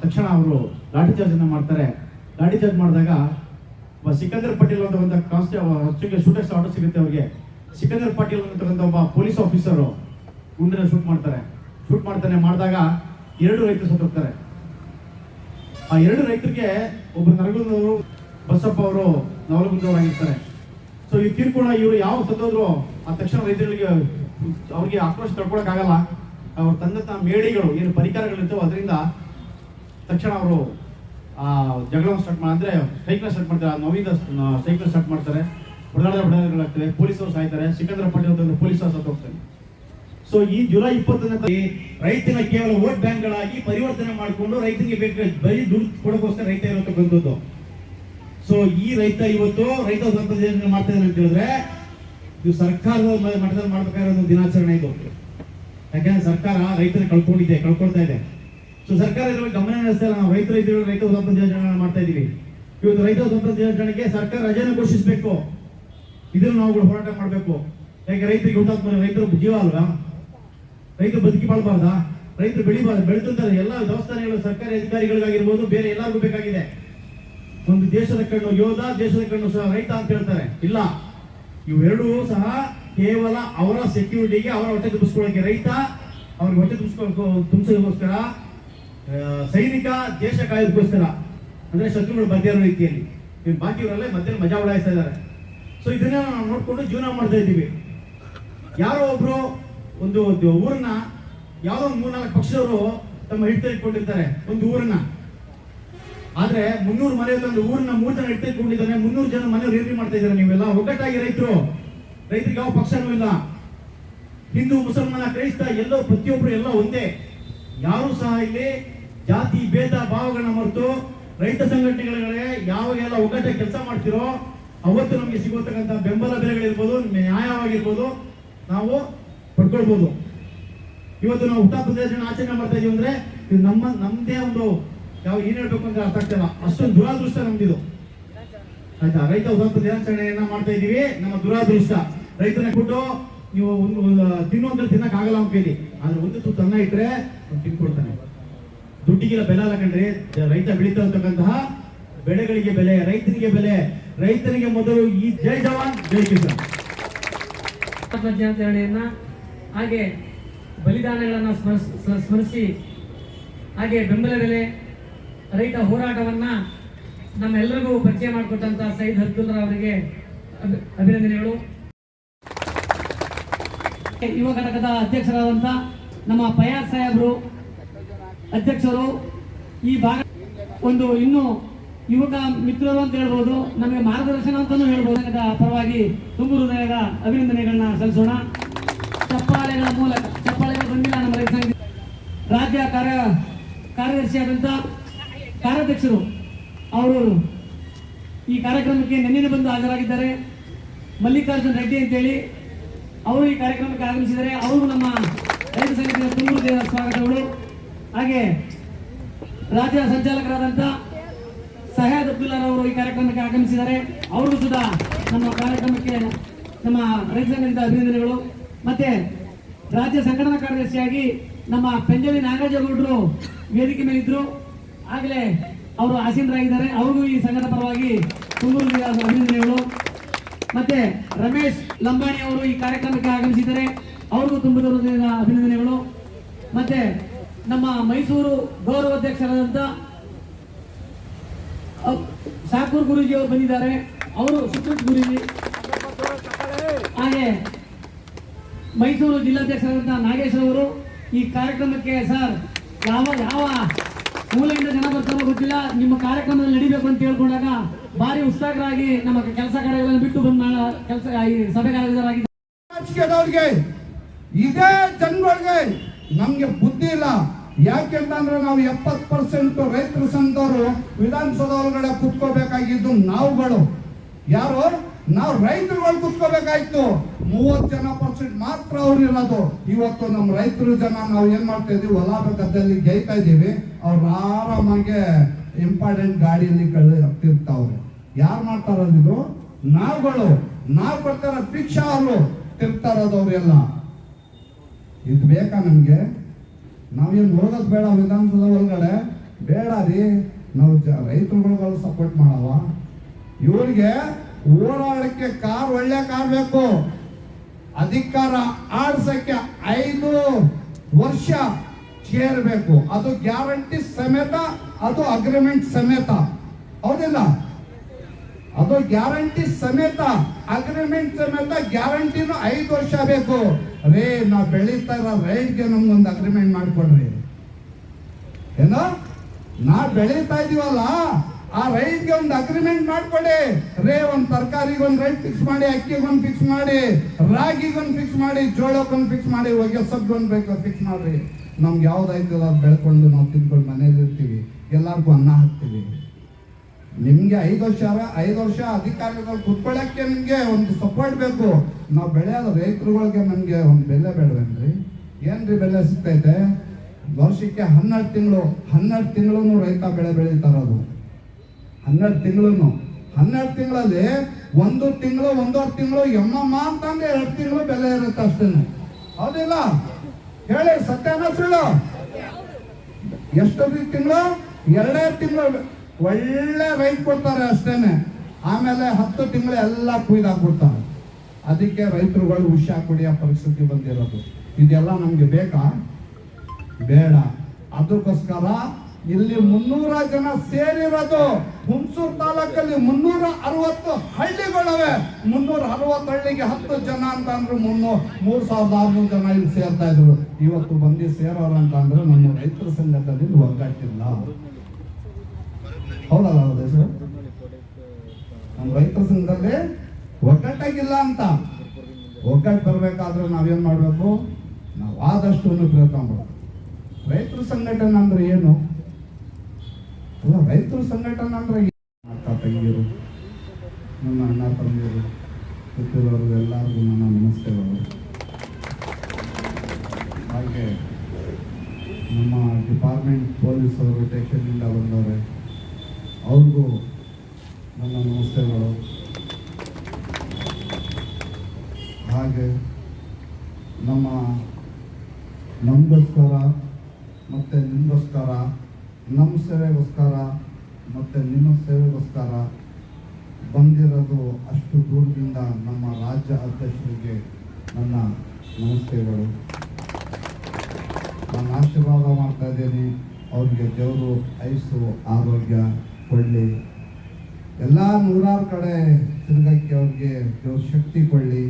ತಕ್ಷಣ ಅವರು ಲಾಠಿ ಚಾರ್ಜ್ ಅನ್ನ ಮಾಡ್ತಾರೆ. ಲಾಠಿ ಚಾರ್ಜ್ ಮಾಡಿದಾಗ ಸಿಕಂದರ್ ಪಾಟೀಲ್ ಅಂತ ಒಂದು ಶೂಟರ್ಸ್ ಆರ್ಡರ್ ಸಿಗುತ್ತೆ ಅವ್ರಿಗೆ. ಸಿಕಂದರ್ ಪಾಟೀಲ್ ಅಂತಕ್ಕಂಥ ಒಬ್ಬ ಪೊಲೀಸ್ ಆಫೀಸರ್ ಗುಂಡನ್ನ ಶೂಟ್ ಮಾಡಿದಾಗ 2 ರೈತರು ಸತ್ತೋಗ್ತಾರೆ. ಆ 2 ರೈತರಿಗೆ ಒಬ್ಬರು ನರಗುಂದವರು, ಬಸಪ್ಪ ಅವರು ನವಲಗುಂದವರಾಗಿರ್ತಾರೆ. ಸೊ ಈ ತೀರ್ಕೋಣ ಇವರು ಯಾವ ಸತ್ತೋದ್ರು ಆ ತಕ್ಷಣ ರೈತರಿಗೆ ಅವ್ರಿಗೆ ಆಕ್ರೋಶ ತಡ್ಕೊಳಕ್ಕಾಗಲ್ಲ. ಅವ್ರು ತಂದಂತ ಮೇಡಿಗಳು ಏನು ಪರಿಕರಗಳಿರ್ತವೆ ಅದರಿಂದ ತಕ್ಷಣ ಅವರು ಆ ಜಗಳವನ್ನು ಸ್ಟಾರ್ಟ್ ಅಂದ್ರೆ ಸ್ಟ್ರೈಕ್ನ ಸ್ಟಾರ್ಟ್ ಮಾಡ್ತಾರೆ. ನೋವಿಂದ ಸ್ಟ್ರೈಕ್ನ ಸ್ಟಾರ್ಟ್ ಮಾಡ್ತಾರೆ. ಹೊಡೆದಾಟಗಳಾಗ್ತವೆ. ಪೊಲೀಸರು ಸಾಯ್ತಾರೆ. ಸಿಕಂದರ ಪಾಟೀಲ್ ಅಂತ ಪೊಲೀಸರು ಸತ್ತೋಗ್ತಾರೆ. ಸೊ ಈ ಜುಲೈ 20ನೇ ರೈತನ ಕೇವಲ ವೋಟ್ ಬ್ಯಾಂಕ್ಗಳಾಗಿ ಪರಿವರ್ತನೆ ಮಾಡಿಕೊಂಡು ರೈತನಿಗೆ ಬರೀ ದುಡ್ಡು ಕೊಡೋಕ್ಕೋಸ್ಕರ ರೈತ ಇರತಕ್ಕಂಥದ್ದು. ಸೊ ಈ ರೈತ ಇವತ್ತು ರೈತ ಸಂಪರ್ಕ ಮಾಡ್ತಾ ಇದ್ದಾನೆ ಅಂತ ಹೇಳಿದ್ರೆ ಇದು ಸರ್ಕಾರದ ಮಟ್ಟದಲ್ಲಿ ಮಾಡ್ಬೇಕಾಗಿರೋ ದಿನಾಚರಣೆ ಇದು. ಯಾಕಂದ್ರೆ ಸರ್ಕಾರ ರೈತನ ಕಳ್ಕೊಳ್ತಾ ಇದೆ. ಸೊ ಸರ್ಕಾರ ಇದ್ರ ಗಮನ ಹರಿಸ್ತಾ ಇಲ್ಲ. ನಾವು ರೈತ ಸಂಪರ್ಕ ದಿನಾಚರಣೆ ಮಾಡ್ತಾ ಇದೀವಿ. ಇವತ್ತು ರೈತ ಸಂಪರ್ಕ ದಿನಾಚರಣೆಗೆ ಸರ್ಕಾರ ರಜೆನ ಘೋಷಿಸಬೇಕು. ಇದನ್ನು ನಾವು ಹೋರಾಟ ಮಾಡಬೇಕು. ಯಾಕೆ ರೈತರಿಗೆ ಹುತಾತ್ಮ, ರೈತರು ಜೀವ ಅಲ್ವಾ? ರೈತರು ಬದುಕಿ ಬಾಳ್ಬಾರ್ದಾ? ರೈತರು ಬೆಳೀತಾರೆ. ಎಲ್ಲ ದೇವಸ್ಥಾನಗಳು, ಸರ್ಕಾರಿ ಅಧಿಕಾರಿಗಳಿಗಾಗಿರ್ಬೋದು, ಬೇರೆ ಎಲ್ಲರಿಗೂ ಬೇಕಾಗಿದೆ. ಒಂದು ದೇಶದ ಕಣ್ಣು ಯೋಧ, ದೇಶದ ಕಣ್ಣು ಸಹ ರೈತ ಅಂತ ಹೇಳ್ತಾರೆ. ಇಲ್ಲ, ಇವೆರಡೂ ಸಹ ಕೇವಲ ಅವರ ಸೆಕ್ಯೂರಿಟಿಗೆ, ಅವರ ಹೊಟ್ಟೆ ತುಂಬಿಸ್ಕೊಳ್ಳೋಕೆ ರೈತ, ಅವ್ರಿಗೆ ಹೊಟ್ಟೆ ತುಂಬಿಸೋದಕ್ಕೋಸ್ಕರ, ಸೈನಿಕ ದೇಶ ಕಾಯೋದಕ್ಕೋಸ್ಕರ, ಅಂದ್ರೆ ಶತ್ರುಗಳು ಬರ್ದೇ ಇರೋ ರೀತಿಯಲ್ಲಿ ಬಾಕಿಯವರಲ್ಲೇ ಮಧ್ಯೆ ಮಜಾ ಉಡಾಯಿಸ್ತಾ ಇದ್ದಾರೆ. ಸೊ ಇದನ್ನ ನಾವು ನೋಡ್ಕೊಂಡು ಜೀವನ ಮಾಡ್ತಾ ಇದ್ದೀವಿ. ಯಾರೋ ಒಬ್ರು ಒಂದು ಊರನ್ನ ಯಾವ್ದೋ 3-4 ಪಕ್ಷದವರು ತಮ್ಮ ಹಿಡಿತ ಇಟ್ಕೊಂಡಿರ್ತಾರೆ ಒಂದು ಊರನ್ನ. ಆದ್ರೆ 300 ಮನೆ ಒಂದು ಊರನ್ನ 3 ಜನ ಹಿಡಿತ ಇಟ್ಕೊಂಡಿದ್ದಾರೆ. 300 ಜನ ಮನೆಯವ್ರು ಏನ್ರಿ ಮಾಡ್ತಾ ಇದ್ದಾರೆ? ನೀವೆಲ್ಲ ಒಗ್ಗಟ್ಟಾಗಿ ರೈತರಿಗೆ ಯಾವ ಪಕ್ಷನೂ ಇಲ್ಲ. ಹಿಂದೂ, ಮುಸಲ್ಮಾನ, ಕ್ರೈಸ್ತ ಎಲ್ಲೋ ಪ್ರತಿಯೊಬ್ರು ಎಲ್ಲ ಒಂದೇ. ಯಾರು ಸಹ ಇಲ್ಲಿ ಜಾತಿ ಭೇದ ಭಾವಗಳನ್ನ ಮರೆತು ರೈತ ಸಂಘಟನೆಗಳಿಗೆ ಯಾವಾಗೆಲ್ಲ ಒಗ್ಗಟ್ಟಾಗಿ ಕೆಲಸ ಮಾಡ್ತಿರೋ ಅವತ್ತು ನಮಗೆ ಸಿಗೋತಕ್ಕಂಥ ಬೆಂಬಲ ಬೆಲೆಗಳಿರ್ಬೋದು, ನ್ಯಾಯವಾಗಿರ್ಬೋದು, ನಾವು ಪಡ್ಕೊಳ್ಬಹುದು. ಇವತ್ತು ನಾವು ಹುಟ್ಟುಹಬ್ಬದ ದಿನಾಚರಣೆ ಆಚರಣೆ ಮಾಡ್ತಾ ಇದೀವಿ ಅಂದ್ರೆ ಇದು ನಮ್ದೇ ಒಂದು ಏನ್ ಹೇಳ್ಬೇಕು ಅಂತ ಅರ್ಥ ಆಗ್ತಿಲ್ಲ, ಅಷ್ಟೊಂದು ದುರಾದೃಷ್ಟ ನಮ್ದಿದು. ಆಯ್ತಾ, ರೈತ ಹುಟ್ಟುಹಬ್ಬದ ದಿನಾಚರಣೆಯನ್ನ ಮಾಡ್ತಾ ಇದೀವಿ, ನಮ್ಮ ದುರಾದೃಷ್ಟ. ರೈತನ ಕೊಟ್ಟು ನೀವು ತಿನ್ನುವಂತ ತಿನ್ನಕ್ ಆಗಲ್ಲ ಅವ್ನ ಕೈಲಿ, ಆದ್ರೆ ಒಂದು ತುತ್ತು ಅನ್ನ ಇಟ್ರೆ ತಿನ್ಕೊಡ್ತಾನೆ. ದುಡ್ಡಿಗೆಲ್ಲ ಬೆಲೆ ಅಲ್ಲ ಕಣ್ರಿ, ರೈತ ಬೆಳೀತಾ ಇರ್ತಕ್ಕಂತಹ ಬೆಳೆಗಳಿಗೆ ಬೆಲೆ, ರೈತನಿಗೆ ಬೆಲೆ. ರೈತನಿಗೆ ಮೊದಲು ಈ ಜೈ ಜವಾನ್ ಜೈ ಕಿಸಾನ್ ದಿನಾಚರಣೆಯನ್ನ ಹಾಗೆ ಬಲಿದಾನಗಳನ್ನ ಸ್ಮರಿಸಿ ಹಾಗೆ ಬೆಂಬಲ ಬೆಲೆ ರೈತ ಹೋರಾಟವನ್ನ ನಮ್ಮೆಲ್ಲರಿಗೂ ಪರಿಚಯ ಮಾಡಿಕೊಟ್ಟಂತ ಸೈಯದ್ ಅಬ್ದುಲ್ಲಾ ಅವರಿಗೆ ಅಭಿನಂದನೆಗಳು. ಯುವ ಘಟಕದ ಅಧ್ಯಕ್ಷರಾದಂತ ನಮ್ಮ ಫಯಾಜ್ ಸಾಹೇಬ್ರು ಅಧ್ಯಕ್ಷರು ಈ ಭಾಗ ಒಂದು ಇನ್ನು ಯುವಕ ಮಿತ್ರರು ಅಂತ ಹೇಳ್ಬೋದು, ನಮಗೆ ಮಾರ್ಗದರ್ಶನ ಅಂತಾನೂ ಹೇಳ್ಬೋದು. ಪರವಾಗಿ ತುಂಬು ಹೃದಯದ ಅಭಿನಂದನೆಗಳನ್ನ ಸಲ್ಲಿಸೋಣ. ಚಪ್ಪಾಳೆಗಳ ಮೂಲಕ, ಚಪ್ಪಾಳೆಗಳು ಬಂದಿಲ್ಲ ನಮ್ಮ ರೈತ ಸಂಘ ರಾಜ್ಯ ಕಾರ್ಯದರ್ಶಿಯಾದಂತ ಕಾರ್ಯಾಧ್ಯಕ್ಷರು ಅವರು ಈ ಕಾರ್ಯಕ್ರಮಕ್ಕೆ ನಿನ್ನೆ ಬಂದು ಹಾಜರಾಗಿದ್ದಾರೆ. ಮಲ್ಲಿಕಾರ್ಜುನ್ ರೆಡ್ಡಿ ಅಂತೇಳಿ ಅವರು ಈ ಕಾರ್ಯಕ್ರಮಕ್ಕೆ ಆಗಮಿಸಿದ್ದಾರೆ. ಅವರು ನಮ್ಮ ರೈತ ಸಂಘದ ತುಂಬು ಹೃದಯದ ಸ್ವಾಗತಗಳು. ಹಾಗೆ ರಾಜ್ಯ ಸಂಚಾಲಕರಾದಂತ ಸಹ್ಯಾದ್ ಅಬ್ದುಲ್ಲಾ ಅವರು ಈ ಕಾರ್ಯಕ್ರಮಕ್ಕೆ ಆಗಮಿಸಿದ್ದಾರೆ. ಅವರು ಸುಧಾ ನಮ್ಮ ಕಾರ್ಯಕ್ರಮಕ್ಕೆ ನಮ್ಮ ರೈತ ಸಂಘದಿಂದ ಅಭಿನಂದನೆಗಳು. ಮತ್ತೆ ರಾಜ್ಯ ಸಂಘಟನಾ ಕಾರ್ಯದರ್ಶಿಯಾಗಿ ನಮ್ಮ ಪೆಂಜಲಿ ನಾಗರಾಜಗೌಡರು ವೇದಿಕೆ ಮೇಲೆ ಇದ್ರು, ಆಗಲೇ ಅವರು ಆಸೀನರಾಗಿದ್ದಾರೆ. ಅವ್ರಿಗೂ ಈ ಸಂಘದ ಪರವಾಗಿ ತುಂಬು ಅಭಿನಂದನೆಗಳು. ಮತ್ತೆ ರಮೇಶ್ ಲಂಬಾಣಿ ಅವರು ಈ ಕಾರ್ಯಕ್ರಮಕ್ಕೆ ಆಗಮಿಸಿದ್ದಾರೆ, ಅವ್ರಿಗೂ ತುಂಬ ಅಭಿನಂದನೆಗಳು. ಮತ್ತೆ ನಮ್ಮ ಮೈಸೂರು ಗೌರವಾಧ್ಯಕ್ಷರಾದಂತ ಶಾಕೂರ್ ಗುರೂಜಿ ಅವರು ಬಂದಿದ್ದಾರೆ, ಅವರು ಸುಪ್ರೀತ್ ಗುರೂಜಿ. ಹಾಗೆ ಮೈಸೂರು ಜಿಲ್ಲಾಧ್ಯಕ್ಷರಾದಂತಹ ನಾಗೇಶ್ ಅವರು ಈ ಕಾರ್ಯಕ್ರಮಕ್ಕೆ ಸರ್ ಯಾವ ಮೂಲೆಯಿಂದ ಜನ ಬರ್ತಾರೋ ಗೊತ್ತಿಲ್ಲ, ನಿಮ್ಮ ಕಾರ್ಯಕ್ರಮದಲ್ಲಿ ನಡಿಬೇಕು ಅಂತ ಹೇಳ್ಕೊಂಡಾಗ ಭಾರಿ ಉತ್ಸಾಹರಾಗಿ ನಮ್ಮ ಕೆಲಸ ಕಾರ್ಯಗಳನ್ನು ಬಿಟ್ಟು ಬಂದ ಕೆಲಸ ಸಭೆಗೆ ಹಾಜರಾಗಿದ್ದಾರೆ. ಇದೇ ಜನಗಳಿಗೆ ನಮ್ಗೆ ಬುದ್ಧಿ ಇಲ್ಲ. ಯಾಕೆಂತಂದ್ರೆ ನಾವು 70% ರೈತರ ಸಂಘದವರು ವಿಧಾನಸೌಧ ಒಳಗಡೆ ಕುತ್ಕೋಬೇಕಾಗಿದ್ದು ನಾವುಗಳು ಯಾರು, ನಾವು ರೈತರುಗಳು ಕುತ್ಕೋಬೇಕಾಯ್ತು. 30% ಮಾತ್ರ ಅವ್ರು ಇರೋದು. ಇವತ್ತು ನಮ್ಮ ರೈತರು ಜನ ನಾವು ಏನ್ ಮಾಡ್ತಾ ಇದೀವಿ, ಹೊಲ ಗದ್ದೆಯಲ್ಲಿ ಗೈತಾ ಇದೀವಿ. ಅವ್ರು ಆರಾಮಾಗೆ ಇಂಪಾರ್ಟೆಂಟ್ ಗಾಡಿಯಲ್ಲಿ ತಿರ್ತಾವ್ರೆ. ಯಾರು ಮಾಡ್ತಾ ಇರೋದು? ನಾವುಗಳು. ನಾವು ಕೊಡ್ತಾರ ಭಿಕ್ಷಾ ಅವರು ತಿರ್ತಾ ಇರೋದು ಅವ್ರೆಲ್ಲ. ಇದು ಬೇಕಾ ನಮ್ಗೆ? ನಾವೇನು ಹೋಗೋದು ಬೇಡ ವಿಧಾನಸೌಧ ಒಳಗಡೆ, ಬೇಡ ರೀ. ನಾವು ರೈತರುಗಳು ಸಪೋರ್ಟ್ ಮಾಡವ. ಇವ್ರಿಗೆ ಓಡಾಡಕ್ಕೆ ಕಾರ್, ಒಳ್ಳೆ ಕಾರ್ ಬೇಕು. ಅಧಿಕಾರ ಆಡ್ಸಕ್ಕೆ 5 ವರ್ಷ ಸೇರ್ಬೇಕು. ಅದು ಗ್ಯಾರಂಟಿ ಸಮೇತ, ಅದು ಅಗ್ರಿಮೆಂಟ್ ಸಮೇತ. ಹೌದಿಲ್ಲ? ಅದು ಗ್ಯಾರಂಟಿ ಸಮೇತ, ಅಗ್ರಿಮೆಂಟ್ ಸಮೇತ. ಗ್ಯಾರಂಟಿನೂ 5 ವರ್ಷ ಬೇಕು. ರೇ ನಾವು ಬೆಳೀತಾ ಇರೋ ರೈಟ್ಗೆ ನಮ್ಗೊಂದು ಅಗ್ರಿಮೆಂಟ್ ಮಾಡ್ಕೊಡ್ರಿ. ಏನೋ ನಾವು ಬೆಳೀತಾ ಇದೀವಲ್ಲ, ಆ ರೈಟ್ಗೆ ಒಂದು ಅಗ್ರಿಮೆಂಟ್ ಮಾಡ್ಕೊಡಿ ರೇ. ಒಂದು ತರಕಾರಿಗೆ ಒಂದು ರೈಟ್ ಫಿಕ್ಸ್ ಮಾಡಿ, ಅಕ್ಕಿಗೊಂದು ಫಿಕ್ಸ್ ಮಾಡಿ, ರಾಗಿಗೊಂದು ಫಿಕ್ಸ್ ಮಾಡಿ, ಜೋಳಕ್ಕೊಂದು ಫಿಕ್ಸ್ ಮಾಡಿ, ಹೊಗೆಸೊಬ್ಗೊಂದು ಬೇಕು ಫಿಕ್ಸ್ ಮಾಡ್ರಿ. ನಮ್ಗೆ ಯಾವ್ದಾಯ್ತದ ಅದು ಬೆಳ್ಕೊಂಡು ನಾವು ತಿನ್ಕೊಂಡು ಮನೇಲಿ ಇರ್ತೀವಿ, ಎಲ್ಲರಿಗೂ ಅನ್ನ ಹಾಕ್ತೀವಿ. ನಿಮ್ಗೆ 5 ವರ್ಷ ಅಧಿಕಾರಿಗಳು ಕುತ್ಕೊಳ್ಳಕ್ಕೆ ನಿಮ್ಗೆ ಒಂದು ಸಪೋರ್ಟ್ ಬೇಕು. ನಾವು ಬೆಳೆಯೋದು ರೈತರುಗಳಿಗೆ ನಮ್ಗೆ ಒಂದು ಬೆಲೆ ಬೇಡವೇನ್ರಿ? ಏನ್ರಿ ಬೆಲೆ ಸಿಗ್ತೈತೆ? ವರ್ಷಕ್ಕೆ 12 ತಿಂಗಳು ರೈತ ಬೆಳೆ ಬೆಳೀತಾರದು. 12 ತಿಂಗಳಲ್ಲಿ 1 ತಿಂಗಳು 1.5 ತಿಂಗಳು ಎಮ್ಮಮ್ಮ ಅಂತಂದ್ರೆ 2 ತಿಂಗಳು ಬೆಲೆ ಇರುತ್ತೆ ಅಷ್ಟೇನೆ. ಹೌದಿಲ್ಲ? ಹೇಳಿ, ಸತ್ಯನ ಸುಳ್ಳು? ಎಷ್ಟು ತಿಂಗಳು? 2 ತಿಂಗಳು ಒಳ್ಳೆ ರೈಟ್ ಕೊಡ್ತಾರೆ ಅಷ್ಟೇನೆ. ಆಮೇಲೆ 10 ತಿಂಗಳು ಎಲ್ಲ ಕುಯ್ದಾಕ್ಬಿಡ್ತಾರೆ. ಅದಕ್ಕೆ ರೈತರುಗಳು ವಿಷ ಕುಡಿಯೋ ಪರಿಸ್ಥಿತಿ ಬಂದಿರೋದು. ಇದೆಲ್ಲ ನಮ್ಗೆ ಬೇಕಾ? ಬೇಡ. ಅದಕ್ಕೋಸ್ಕರ ಇಲ್ಲಿ 300 ಜನ ಸೇರಿರೋದು. ಹುಣಸೂರು ತಾಲೂಕಲ್ಲಿ 360 ಹಳ್ಳಿಗಳಿವೆ. 360 ಹಳ್ಳಿಗೆ 10 ಜನ ಅಂತ ಅಂದ್ರೆ 3600 ಜನ ಇಲ್ಲಿ ಸೇರ್ತಾ ಇದ್ರು. ಇವತ್ತು ಬಂದು ಸೇರೋರು ಅಂತ ಅಂದ್ರೆ ನಮ್ಮ ರೈತರ ಸಂಘದಲ್ಲಿ ಒಗ್ಗಟ್ಟಿಲ್ಲ. ಹೌದಲ್ಲ ಸರ್? ನಮ್ಮ ರೈತರ ಸಂಘದಲ್ಲಿ ಒಗ್ಗಟ್ಟಾಗಿಲ್ಲ ಅಂತ. ಒಗ್ಗಟ್ಟು ಬರ್ಬೇಕಾದ್ರೆ ನಾವೇನ್ ಮಾಡ್ಬೇಕು? ನಾವು ಆದಷ್ಟು ಪ್ರಯತ್ನ ಮಾಡ್ಬೇಕು. ರೈತರ ಸಂಘಟನೆ ಅಂದ್ರೆ ಏನು? ಅಲ್ಲ, ರೈತರ ಸಂಘಟನೆ ಅಂದ್ರೆ ಅಕ್ಕ ತಂಗಿರು, ನನ್ನ ಅಣ್ಣ ತಂಗಿರು, ಗೊತ್ತಿರೋರು ಎಲ್ಲರಿಗೂ ನನ್ನ ನಮಸ್ತೆಗಳು. ಹಾಗೆ ನಮ್ಮ ಡಿಪಾರ್ಟ್ಮೆಂಟ್ ಪೊಲೀಸವರು ಸ್ಟೇಷನ್ನಿಂದ ಬಂದವರು, ಅವ್ರಿಗೂ ನನ್ನ ನಮಸ್ತೆಗಳು. ಹಾಗೆ ನಮಗೋಸ್ಕರ ಮತ್ತು ನಿಮಗೋಸ್ಕರ, ನಮ್ಮ ಸೇವೆಗೋಸ್ಕರ ಮತ್ತು ನಿಮ್ಮ ಸೇವೆಗೋಸ್ಕರ ಬಂದಿರೋದು ಅಷ್ಟು ದೂರದಿಂದ ನಮ್ಮ ರಾಜ್ಯ ಅಧ್ಯಕ್ಷರಿಗೆ ನನ್ನ ನಮಸ್ತೆಗಳು. ನಾನು ಆಶೀರ್ವಾದ ಮಾಡ್ತಾ ಇದ್ದೀನಿ. ಅವ್ರಿಗೆ ದೇವರು ಆಯುಸ್ಸು ಆರೋಗ್ಯ ಕೊಡಲಿ. ಎಲ್ಲ ನೂರಾರು ಕಡೆ ತಿರುಗಕ್ಕೆ ಅವ್ರಿಗೆ ದೇವ್ರ ಶಕ್ತಿ ಕೊಡಲಿ.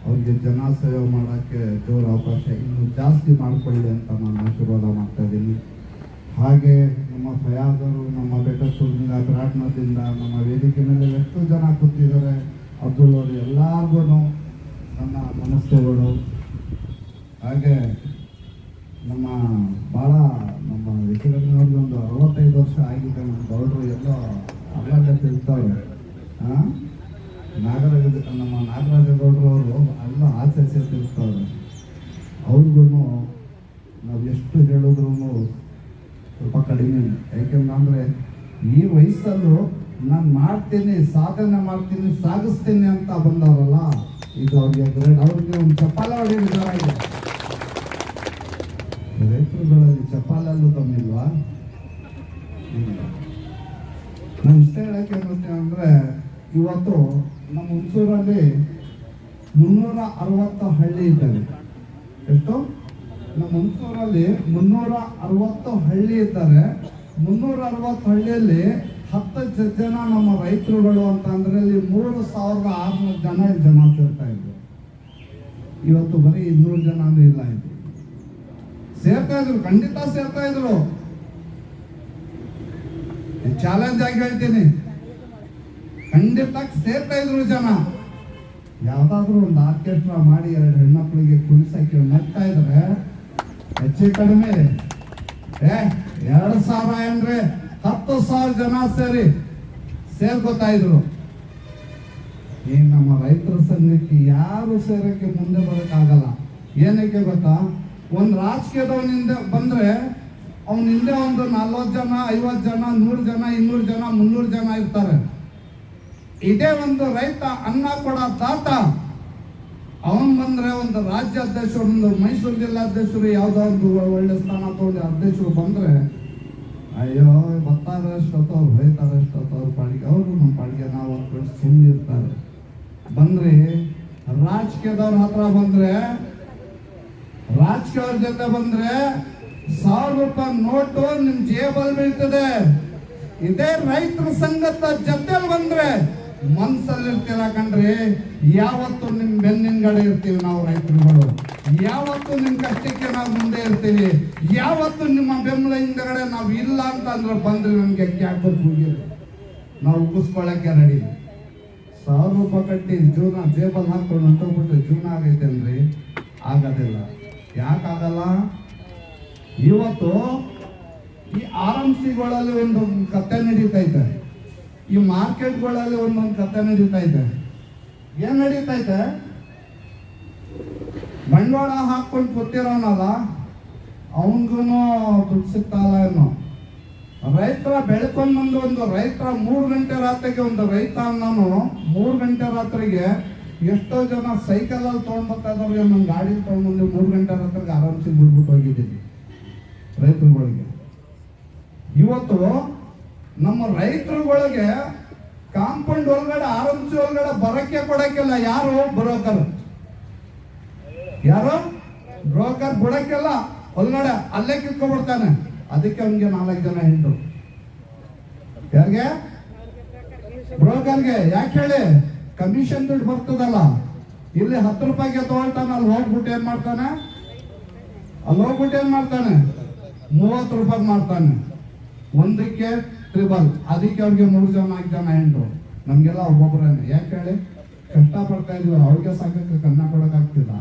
ಅವ್ರಿಗೆ ಜನ ಸೇವೆ ಮಾಡೋಕ್ಕೆ ದೇವ್ರ ಅವಕಾಶ ಇನ್ನೂ ಜಾಸ್ತಿ ಮಾಡಿಕೊಳ್ಳಿ ಅಂತ ನಾನು ಆಶೀರ್ವಾದ ಮಾಡ್ತಾ ಇದ್ದೀನಿ. ಹಾಗೆ ನಮ್ಮ ಫಯಾದರು, ನಮ್ಮ ಬೆಟ್ಟಸೂರಿನಿಂದ, ಬ್ರಾಟ್ನದಿಂದ, ನಮ್ಮ ವೇದಿಕೆ ಮೇಲೆ ಎಷ್ಟು ಜನ ಕೂತಿದ್ದಾರೆ, ಅಬ್ದುಲ್ ಅವರು, ಎಲ್ಲರಿಗೂ ನನ್ನ ನಮಸ್ತೆಗಳು. ಹಾಗೆ ನಮ್ಮ ವಿಕಿರಣವ್ರಿಗೆ ಒಂದು 65 ವರ್ಷ ಆಗಿದೆ. ನಮ್ಮ ಗೌಡರು ಎಲ್ಲೋ ಅಲ್ಲಲ್ಲೇ ತಿಳ್ತಾವ್ರೆ. ನಮ್ಮ ನಾಗರಾಜ ಗೌಡರು ಅವರು ಎಲ್ಲ ಆಚೆ ತಿಳ್ತಾವ್ರೆ. ಅವ್ರಿಗೂ ನಾವು ಎಷ್ಟು ಹೇಳಿದ್ರು ಸ್ವಲ್ಪ ಕಡಿಮೆ. ಯಾಕೆಂದ್ರೆ ಈ ವಯಸ್ಸಲ್ಲೂ ನಾನು ಮಾಡ್ತೀನಿ, ಸಾಧನೆ ಮಾಡ್ತೀನಿ, ಸಾಗಿಸ್ತೀನಿ ಅಂತ ಬಂದವರಲ್ಲ, ಇದು ಅವ್ರಿಗೆ ಗ್ರೇಡ್. ಅವ್ರಿಗೆ ಒಂದು ಚಪ್ಪಾಲ ಹೊಡೆಯೋ ವಿಚಾರ ಇದೆ. ರೈತರುಗಳಲ್ಲಿ ಚಪ್ಪಾಲಲ್ಲೂ ಕಮ್ಮಿಲ್ವಾ? ನಾನು ಇಷ್ಟ ಹೇಳಕ್ಕೆ ಏನಿಸ್ತೇನೆ ಅಂದರೆ, ಇವತ್ತು ನಮ್ಮ ಹುಣಸೂರಲ್ಲಿ 360 ಹಳ್ಳಿ ಇದ್ದಾವೆ. ಎಷ್ಟು? ನಮ್ಮ ಹುಣಸೂರಲ್ಲಿ 360 ಹಳ್ಳಿ ಇದ್ದಾರೆ. 360 ಹಳ್ಳಿಯಲ್ಲಿ 10 ಜನ ನಮ್ಮ ರೈತರುಗಳು ಅಂತ ಅಂದ್ರೆ ಅಲ್ಲಿ 3600 ಜನ ಸೇರ್ತಾ ಇದ್ರು. ಇವತ್ತು ಬರೀ 200 ಜನ ಇಲ್ಲ. ಇದು ಸೇರ್ತಾ ಇದ್ರು, ಖಂಡಿತ ಸೇರ್ತಾ ಇದ್ರು. ಚಾಲೆಂಜ್ ಆಗಿ ಹೇಳ್ತೀನಿ, ಖಂಡಿತ ಸೇರ್ತಾ ಇದ್ರು ಜನ. ಯಾವ್ದಾದ್ರು ಒಂದು ಆರ್ಕೆಸ್ಟ್ರಾ ಮಾಡಿ 2 ಹೆಣ್ಮಕ್ಳಿಗೆ ಕುಣಿಸಕ್ಕೆ ನಗ್ತಾ ಇದ್ರೆ ಹೆಚ್ಚು ಕಡಿಮೆ 2000 ಅಂದ್ರೆ 10,000 ಜನ ಸೇರ್ಕೋತಾ ಇದ್ರು. ಈ ನಮ್ಮ ರೈತರ ಸಂಘಕ್ಕೆ ಯಾರು ಸೇರಕ್ಕೆ ಮುಂದೆ ಬರೋಕ್ಕಾಗಲ್ಲ. ಏನಕ್ಕೆ ಗೊತ್ತಾ? ಒಂದು ರಾಜಕೀಯದವನಿಂದ ಬಂದ್ರೆ ಅವನ ಹಿಂದೆ ಒಂದು 40 ಜನ, 50 ಜನ, 100 ಜನ, 200 ಜನ, 300 ಜನ ಇರ್ತಾರೆ. ಇದೇ ಒಂದು ರೈತ ಅನ್ನ ಕೊಡೋ ತಾತ ಅವನ್ ಬಂದ್ರೆ ಒಂದು ರಾಜ್ಯ ಅಧ್ಯಕ್ಷರು, ಒಂದು ಮೈಸೂರು ಜಿಲ್ಲಾಧ್ಯಕ್ಷರು, ಯಾವ್ದೋ ಒಂದು ಒಳ್ಳೆ ಸ್ಥಾನ ತಗೊಂಡು ಅಧ್ಯಕ್ಷರು ಬಂದ್ರೆ, ಅಯ್ಯೋ ಬರ್ತಾರೆ ಎಷ್ಟೊತ್ತವ್ರು, ಹೋಯ್ತಾರೆ ಎಷ್ಟೊತ್ತವ್ರ ಪಾಡಿಗೆ, ಅವರು ನಮ್ಮ ಪಾಡಿಗೆ ನಾವು ಸುಮ್ಮನೆ ಇರ್ತಾರೆ. ಬಂದ್ರೆ ರಾಜಕೀಯದವ್ರ ಹತ್ರ ಬಂದ್ರೆ, ರಾಜಕೀಯವ್ರ ಜೊತೆ ಬಂದ್ರೆ 1000 ರೂಪಾಯಿ ನೋಟು ನಿಮ್ ಜೇಬಲ್ ಬೀಳ್ತದೆ. ಇದೇ ರೈತರ ಸಂಘದ ಜೊತೆಲಿ ಬಂದ್ರೆ ಮನ್ಸಲ್ಲಿರ್ತೀರ ಕಣ್ರಿ. ಯಾವತ್ತು ನಿಮ್ ಬೆನ್ನಿನಗಡೆ ಇರ್ತೀವಿ ನಾವು ರೈತರುಗಳು. ಯಾವತ್ತು ನಿಮ್ ಕಷ್ಟಕ್ಕೆ ನಾವು ಮುಂದೆ ಇರ್ತೀವಿ. ಯಾವತ್ತು ನಿಮ್ಮ ಬೆಂಬಲ ಹಿಂದಗಡೆ ನಾವು ಇಲ್ಲ ಅಂತ ಅಂದ್ರೆ ಬಂದ್ರೆ ನಮ್ಗೆ ಕ್ಯಾಪರ್ ಹೋಗಿ ನಾವು ಉಗಿಸ್ಕೊಳ್ಳಕ್ಕೆ ರೆಡಿ. 1000 ರೂಪಾಯಿ ಕಟ್ಟಿ ಜೀವನ ಜೇಬಲ್ ಹಾಕೊಂಡು ಹೊಂಟೋಗ್ಬಿಟ್ರೆ ಜೀವನ ಆಗೈತೆ ಅಂದ್ರಿ? ಆಗೋದಿಲ್ಲ. ಯಾಕಾಗಲ್ಲ? ಇವತ್ತು ಈ RMCಗಳಲ್ಲಿ ಒಂದು ಕತೆ ನಡೀತಾ ಇದೆ, ಈ ಮಾರ್ಕೆಟ್ಗಳಲ್ಲಿ ಒಂದೊಂದು ಕತೆ ನಡೀತಾ ಇದೆ. ಏನ್ ನಡೀತಾ ಇದೆ? ಬಂಡವಾಳ ಹಾಕೊಂಡು ಕೂತಿರೋನಲ್ಲ ಅವನ್ಗೂ ದುಡ್ಡು ಸಿಗ್ತಾಲ್ಲ ಏನೋ. ರೈತರ ಬೆಳ್ಕೊಂಡ್ ಒಂದು ರೈತರ 3 ಗಂಟೆ ರಾತ್ರಿಗೆ, ಒಂದು ರೈತ ನಾನು 3 ಗಂಟೆ ರಾತ್ರಿಗೆ ಎಷ್ಟೋ ಜನ ಸೈಕಲಲ್ಲಿ ತೊಗೊಂಡ್ಬರ್ತಾ ಇದ್ದವ್ರಿಗೆ ನನ್ನ ಗಾಡಿ ತೊಗೊಂಡು 3 ಗಂಟೆ ರಾತ್ರಿಗೆ ಆರಾಮ್ಸಿ ಬಿಡ್ಬಿಟ್ಟು ಹೋಗಿದ್ದೀನಿ ರೈತರುಗಳಿಗೆ. ಇವತ್ತು ನಮ್ಮ ರೈತರುಗಳಿಗೆ ಕಾಂಪೌಂಡ್ ಒಳಗಡೆ, RMC ಒಳಗಡೆ ಬರಕ್ಕೆ ಕೊಡಕ್ಕಿಲ್ಲ. ಯಾರು? ಬ್ರೋಕರ್. ಯಾರು? ಬ್ರೋಕರ್ ಬಿಡಕ್ಕಿಲ್ಲ. ಒಳಗಡೆ ಅಲ್ಲೇ ಕಿತ್ಕೊಬಿಡ್ತಾನೆ. ಅದಕ್ಕೆ ಅವನಿಗೆ 4 ಜನ ಹೆಂಡ್ರು. ಯಾರಿಗೆ? ಬ್ರೋಕರ್ಗೆ. ಯಾಕೆ ಹೇಳಿ? ಕಮಿಷನ್ ದುಡ್ಡು ಬರ್ತದಲ್ಲ. ಇಲ್ಲಿ 10 ರೂಪಾಯಿಗೆ ತಗೊಳ್ತಾನೆ, ಅಲ್ಲಿ ಹೋಗ್ಬಿಟ್ಟು ಏನ್ ಮಾಡ್ತಾನೆ? 30 ರೂಪಾಯಿ ಮಾಡ್ತಾನೆ. ಒಂದಕ್ಕೆ ಟ್ರಿಬಲ್. ಅದಕ್ಕೆ ಅವ್ರಿಗೆ 3 ಜನ 4 ಜನ ಹೆಂಡ್ರು. ನಮ್ಗೆಲ್ಲ ಒಬ್ಬೊಬ್ಬರೇನೆ. ಯಾಕೆ ಹೇಳಿ? ಕಷ್ಟ ಪಡ್ತಾ ಇದೀವಿ. ಅವ್ರಿಗೆ ಸಾಕಕ್ಕೆ ಕನ್ನ ಕೊಡೋಕ್ಕಾಗ್ತಿಲ್ಲ.